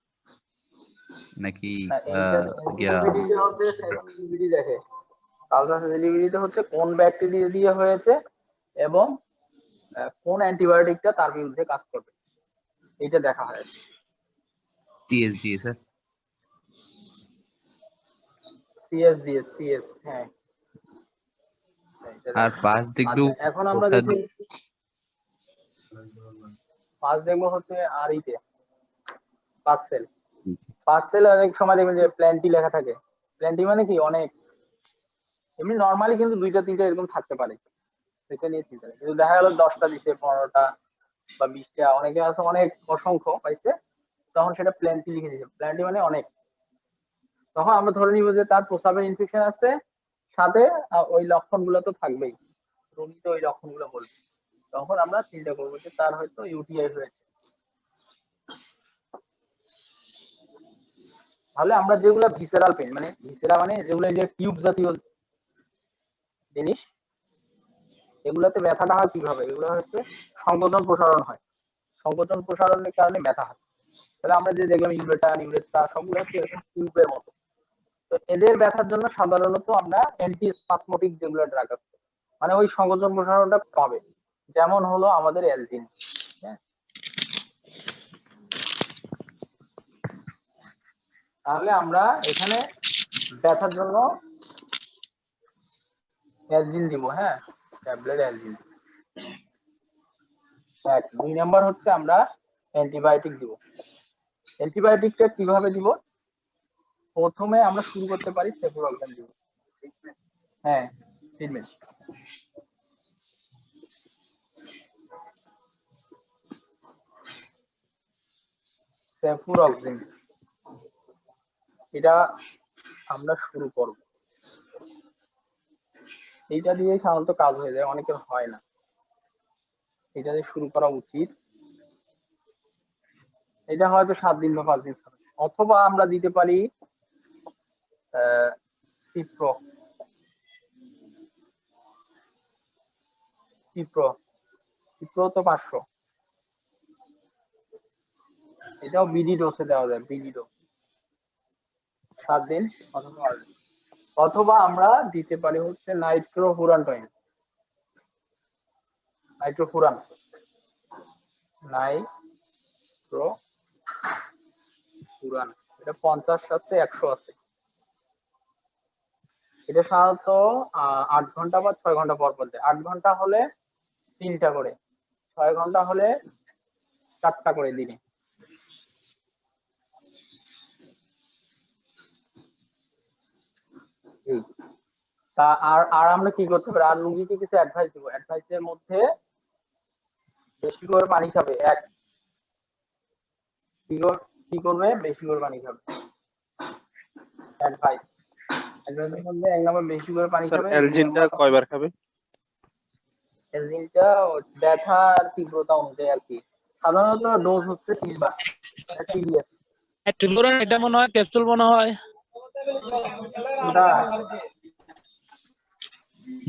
S3: নাকি
S1: না, এইটা
S3: গিয়া
S1: সেনসিটিভিটি হচ্ছে, সেনসিটিভিটি দেখে, কালচার সেনসিটিভিটি হচ্ছে কোন ব্যাকটেরিয়া দিয়ে হয়েছে এবং কোন অ্যান্টিবায়োটিকটা তার বিরুদ্ধে কাজ করবে, এইটা দেখা হয়।
S3: TSD sir.
S1: সিএসডিএস, সিএস, হ্যাঁ এটা
S3: আর
S1: দেখা।
S3: পাস দেখবো
S1: আচ্ছা এখন আমরা
S3: ওটা
S1: দেখি, পাস দেখবো হচ্ছে আরইতে, পাস সেল। পাস সেল অনেক সময় দেখবেন যে প্ল্যান্টি লেখা থাকে, প্ল্যান্টি মানে কি অনেক, এমনি নর্মালি কিন্তু 2টা 3টা এরকম থাকতে পারে, সেটা নিয়ে চিন্তা নেই। কিন্তু দেখা গেল 10টা দিচ্ছে, 15টা বা 20টা, অনেকে আছে অনেক অসংখ্য পাইছে, তখন সেটা প্ল্যান্টি লিখে দিচ্ছে, প্ল্যান্টি মানে অনেক। তখন আমরা ধরে নিব যে তার প্রস্রাবের ইনফেকশন আছে, সাথে ওই লক্ষণগুলো তো থাকবেই, রোগী তো ওই লক্ষণগুলো বলবে, তখন আমরা চিন্তা করবো যে তার হয়তো ইউটিআই হয়েছে। তাহলে আমরা যেগুলো ভিসেরাল পেন, মানে ভিসেরা মানে যেগুলো যে টিউব জাতীয় জিনিস, এগুলাতে ব্যথাটা হয় কিভাবে, এগুলো হচ্ছে সংকোচন প্রসারণ হয়, সংকোচন প্রসারণের কারণে ব্যথা হয়। তাহলে আমরা যে দেখলাম ইউরেটার, ইউরেথ্রা সবগুলো হচ্ছে এরকম টিউবের মতো। তো এদের ব্যথার জন্য সাধারণত আমরা অ্যান্টিস্পাসমোটিক যেগুলো ড্রাগ আছে, মানে ওই সংকোচন প্রসারণটা পাবে, যেমন হলো আমাদের অ্যালজিন। হ্যাঁ, তাহলে আমরা এখানে ব্যথার জন্য অ্যালজিন দিব, হ্যাঁ ট্যাবলেট অ্যালজিন। 2 নাম্বার হচ্ছে আমরা অ্যান্টিবায়োটিক দিব। অ্যান্টিবায়োটিকটা কিভাবে দিব, প্রথমে আমরা শুরু করতে পারি সেফুরক্সান দিব, হ্যাঁ ট্রিটমেন্ট। সেফুরক্সিন এটা আমরা শুরু করব, এইটা দিয়ে সাধারণত কাজ হয়ে যায়, অনেকের হয় না, এটা দিয়ে শুরু করা উচিত। এটা হয়তো 7 দিন বা 5 দিন খাবে। অথবা আমরা দিতে পারি সিপ্রো, সিপ্রো, সিপ্রো তো 500, এটাও বিডি ডোজে দেওয়া যায়, বিডি ডোজ 7 দিন অথবা 8 দিন। অথবা আমরা দিতে পারি হচ্ছে নাইট্রোফুরানটয়েন, নাইট্রোফুরান, নাইট্রোফুরান, এটা 50 আছে, 100 আছে। এটা সাধারণত 8 ঘন্টা বা 6 ঘন্টা পর পর দেয়। 8 ঘন্টা হলে 3টা করে, 6 ঘন্টা হলে 4টা করে দিনে। এই তা আর আর আমরা কি করতে পারি, আর রুগীকে কিছু অ্যাডভাইস দিব। অ্যাডভাইসের মধ্যে বেশি করে পানি খাবে, এক কি করবে, বেশি করে পানি খাবে, অ্যাডভাইস। অ্যাডভাইসের মধ্যে 1 নম্বর বেশি করে পানি
S6: স্যার
S1: খাবে, 2
S6: অ্যালজিনটা
S1: নম্বর
S6: কয়বার খাবে?
S1: অ্যালজিনটা ব্যথার তীব্রতা অনুযায়ী আর কি, সাধারণত ডোজ হচ্ছে 3 বার, টিডিএস।
S4: ট্রিপুরান এটা মনে হয় ক্যাপসুল মনে হয়,
S1: ওটা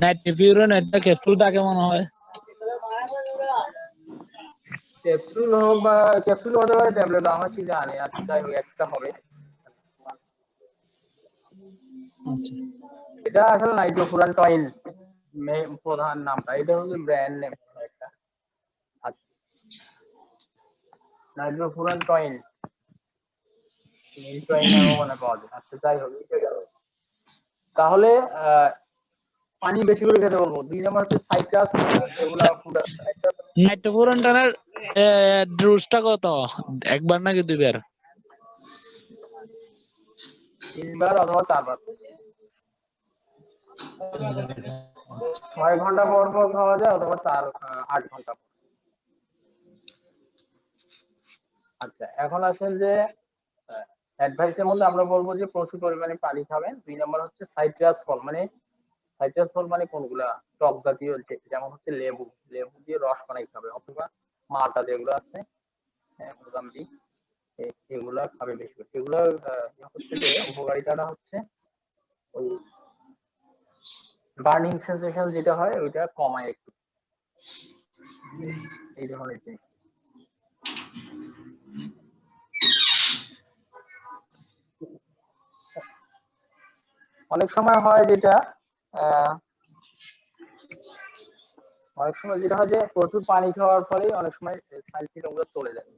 S4: নাইট্রিফিউরান এটা ক্যাপসুল থাকে মনে হয়।
S1: ক্যাপসুল হোক বা ক্যাপসুল হতে পারে, ট্যাবলেট, আমার কি জানি, আর যাই হোক একটা হবে।
S4: আচ্ছা
S1: এটা আসলে নাইট্রোফুরানটয়েন প্রধান নামটা, এটা হচ্ছে ব্র্যান্ড নেম একটা। আচ্ছা নাইট্রোফুরানটয়েন, মিনটয়েন নামেও মানে পাওয়া যায়। আচ্ছা যাই হোক, এটা গেল। তাহলে পানি বেশি করে খেতে বলবো। 2 নম্বর হচ্ছে সাইট্রাস, যেগুলা ফুড,
S4: নাইট্রোফুরানটানের ডোজটা কত, একবার নাকি দুইবার?
S1: 3 বার অথবা 4 বার, 6 ঘন্টা পর পর খাওয়া যায়, অথবা 8 ঘন্টা পর। আচ্ছা, এখন আসেন যে অ্যাডভাইসের মধ্যে আমরা বলবো যে প্রচুর পরিমাণে পানি খাবেন। 2 নম্বর হচ্ছে সাইট্রাস ফল, মানে সাইট্রাস ফল মানে কোনগুলা, টক জাতীয় যেমন হচ্ছে লেবু, লেবু দিয়ে রস বানাই খাবে, অথবা মালটা যেগুলো আছে, মোজাম্বি, এগুলা খাবে বেশি করে। এগুলোর হচ্ছে যে উপকারিতাটা হচ্ছে ওই বার্নিং সেন্সেশন যেটা হয় ওইটা কমায় একটু, এই ধরনের জিনিস। অনেক সময় হয় যেটা অনেক সময় যেটা হয় যে প্রচুর পানি খাওয়ার ফলে অনেক সময় সাইড গুলো চলে যায়।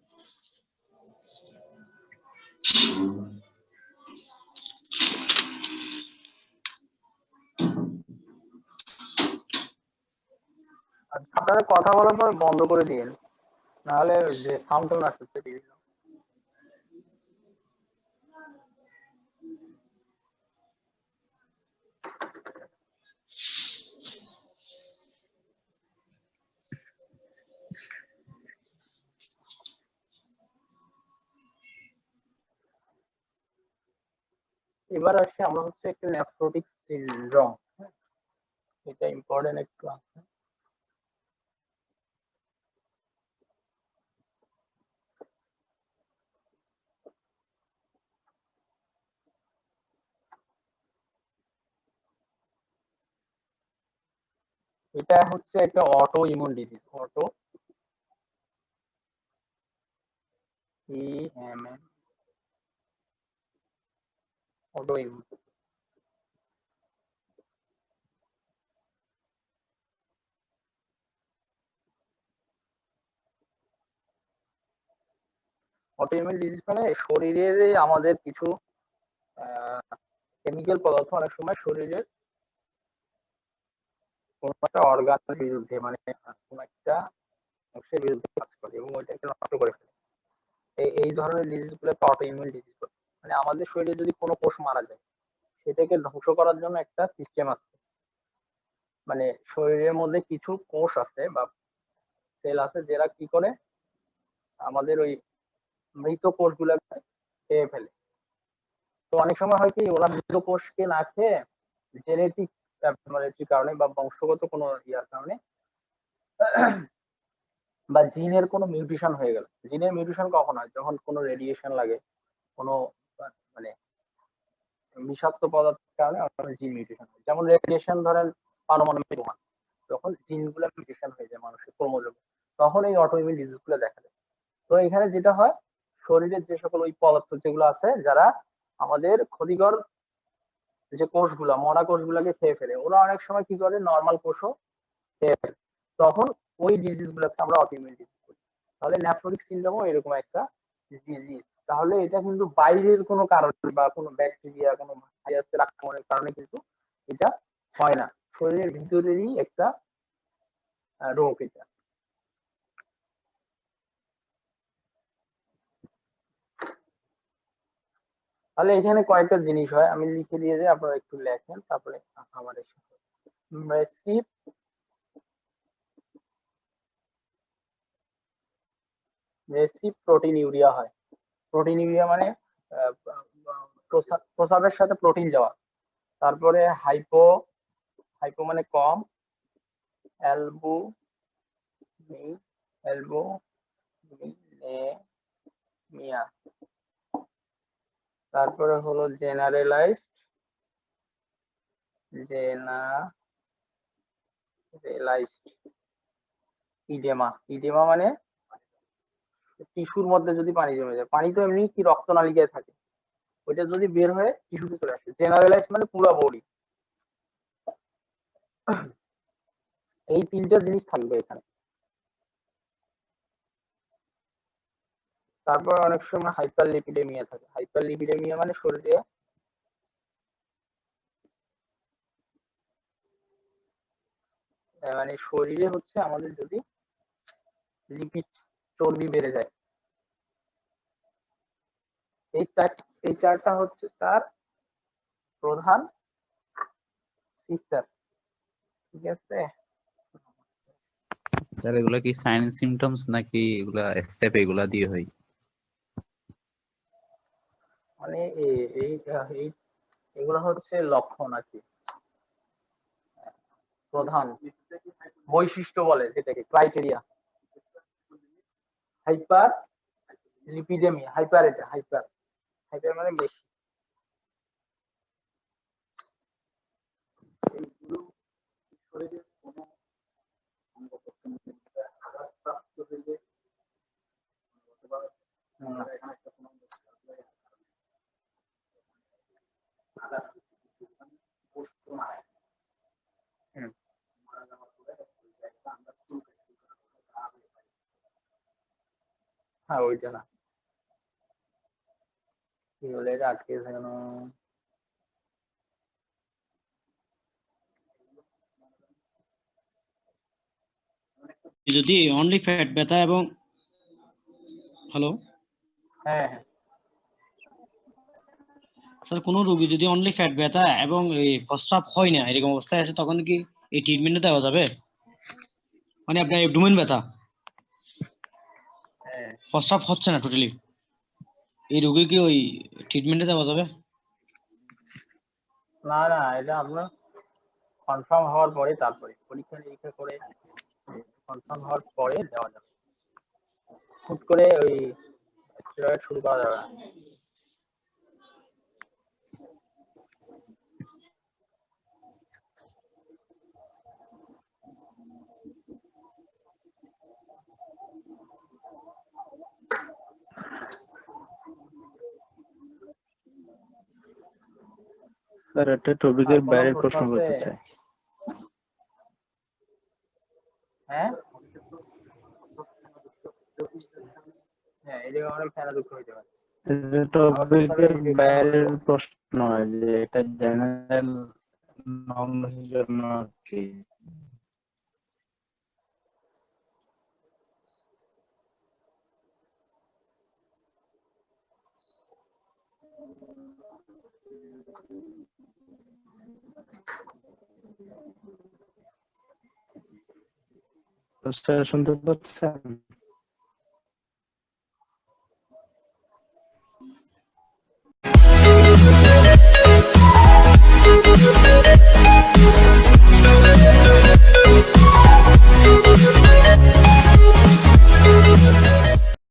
S1: আর আপনারা কথা বলার পর বন্ধ করে দিন, নাহলে যে সাউন্ড টাউন আসতেছে বিভিন্ন। এবার আসি আমরা হচ্ছে একটা নেফ্রোটিক সিনড্রোম, এটা ইম্পর্টেন্ট একটু আছে। এটা হচ্ছে একটা autoimmune disease, autoimmune, autoimmune. Autoimmune disease মানে শরীরে আমাদের কিছু কেমিক্যাল পদার্থ অনেক সময় শরীরের কোন একটা অর্গানের বিরুদ্ধে, মানে কোন একটা অংশের বিরুদ্ধে কাজ করে এবং ওইটাকে নষ্ট করে ফেলে। এই ধরনের ডিজিজ গুলোকে অটো ইমিউন ডিজিজ বলে। মানে আমাদের শরীরে যদি কোনো কোষ মারা যায়, সেটাকে ধ্বংস করার জন্য একটা সিস্টেম আছে, মানে শরীরের মধ্যে কিছু কোষ আছে বা সেল আছে যারা কি করে আমাদের ওই মৃত কোষগুলোকে খেয়ে ফেলে। তো অনেক সময় হয় কি ওরা মৃত কোষকে না খেয়ে জেনেটিক অ্যাবনর্মালিটির কারণে বা বংশগত কোনো ইয়ার কারণে বা জিনের কোনো মিউটেশন হয়ে গেল। জিনের মিউটেশন কখন হয়? যখন কোনো রেডিয়েশন লাগে, কোনো মানে বিষাক্ত পদার্থের কারণে অনেক জিন মিউটেশন হয়। যেমন রেডিয়েশন ধরেন পারমাণবিক বোমা, যখন জিনগুলো মিউটেশন হয়ে যায় মানুষের ক্রোমোজোমে, তখন এই অটোইমিউন ডিজিজ গুলো দেখা যায়। তো এখানে যেটা হয়, শরীরের যে সকল ওই পদার্থ যেগুলো আছে যারা আমাদের ক্ষতিকর যে কোষগুলা, মরা কোষগুলাকে খেয়ে ফেলে, ওরা অনেক সময় কি করে নর্মাল কোষও খেয়ে ফেলে, তখন ওই ডিজিজ গুলোকে আমরা অটোইমিউন ডিজিজ বলি। তাহলে নেফ্রোটিক সিনড্রোমও এরকম একটা ডিজিজ। তাহলে এটা কিন্তু বাইরের কোনো কারণে বা কোনো ব্যাকটেরিয়া, কোনো ভাইরাসের আক্রমণের কারণে কিন্তু এটা হয় না, শরীরের ভিতরেরই একটা রোগ এটা। তাহলে এখানে কয়েকটা জিনিস হয়, আমি লিখে দিয়ে যাই, আপনারা একটু লেখেন, তারপরে আমার প্রোটিন ইউরিয়া হয়। প্রোটিন ইউরিয়া মানে প্রস্রাবের সাথে প্রোটিন যাওয়া। তারপরে হাইপো, হাইপো মানে কম, অ্যালবু অ্যালবু মিয়া, তারপরে হলো জেনারেলাইজড ইডেমা। ইডেমা মানে টিস্যুর মধ্যে যদি পানি জমে যায়, পানি তো এমনি কি রক্তনালিকায় থাকে, ওইটা যদি বের হয়ে টিস্যুতে চলে আসে। জেনারেলাইজ মানে পুরো বডি। এই তিনটা জিনিস থাকবে এখানে। তারপর অনেক সময় হাইপারলিপিডেমিয়া থাকে। হাইপারলিপিডেমিয়া মানে শরীরে মানে শরীরে হচ্ছে আমাদের যদি লিপিড, চর্বি বেড়ে যায়, এই চারটা হচ্ছে তার প্রধান ফিচার। ঠিক আছে,
S3: স্যার এগুলা কি সাইন সিমটমস নাকি এগুলা স্টেপ এগুলা দিয়ে হয়?
S1: মানে এই এগুলো হচ্ছে লক্ষণ আর কি, প্রধান বৈশিষ্ট্য বলে যেটাকে, ক্রাইটেরিয়া। হাইপার লিপিডেমিয়া, হাইপার, এটা হাইপার, হাইপার মানে বেশি। এইগুলো শরীরের কোনো অঙ্গ প্রত্যঙ্গের মধ্যে আঘাতপ্রাপ্ত হইলে অথবা এখানে একটা কোনো আঘাত বস্তু মারা যায়। মারা যাওয়ার পরে ওই জায়গাটা আমরা চুলকাই, হ্যাঁ ওইটা না, কি বলে এটা আটকে গেছে কেন?
S2: যদি অনলি ফ্যাট ব্যথা এবং হ্যালো
S1: হ্যাঁ হ্যাঁ,
S2: স্যার, কোনো রোগী যদি অনলি ফ্যাট ব্যথা এবং এই প্রস্রাব হয় না এরকম অবস্থায় আছে, তখন কি এই ট্রিটমেন্টটা দেওয়া যাবে? মানে আপনার অ্যাবডোমেন ব্যথা,
S1: হ্যাঁ
S2: প্রস্রাব হচ্ছে না টোটালি, এই রোগী কি ওই ট্রিটমেন্টে দেওয়া যাবে?
S1: না না, এটা আপনার কনফার্ম হওয়ার পরে, তারপরে পরীক্ষা নিরীক্ষা করে কনফার্ম হওয়ার পরে দেওয়া যাবে। হুট করে ওই স্টেরয়েড শুরু করা যাবে না।
S7: স্যার একটা টপিকের
S1: আর কোনো
S7: বাইরের
S1: প্রশ্ন
S7: প্রশ্ন
S1: আছে?
S7: করতে চাই।
S1: হ্যাঁ হ্যাঁ, এরকম অনেক খেলা দুঃখ হইতে পারে।
S7: এটা টপিকের বাইরের প্রশ্ন নয়, যে এটা জেনারেল নলেজের জন্য আর কি। তো স্যার শুনতে পাচ্ছেন?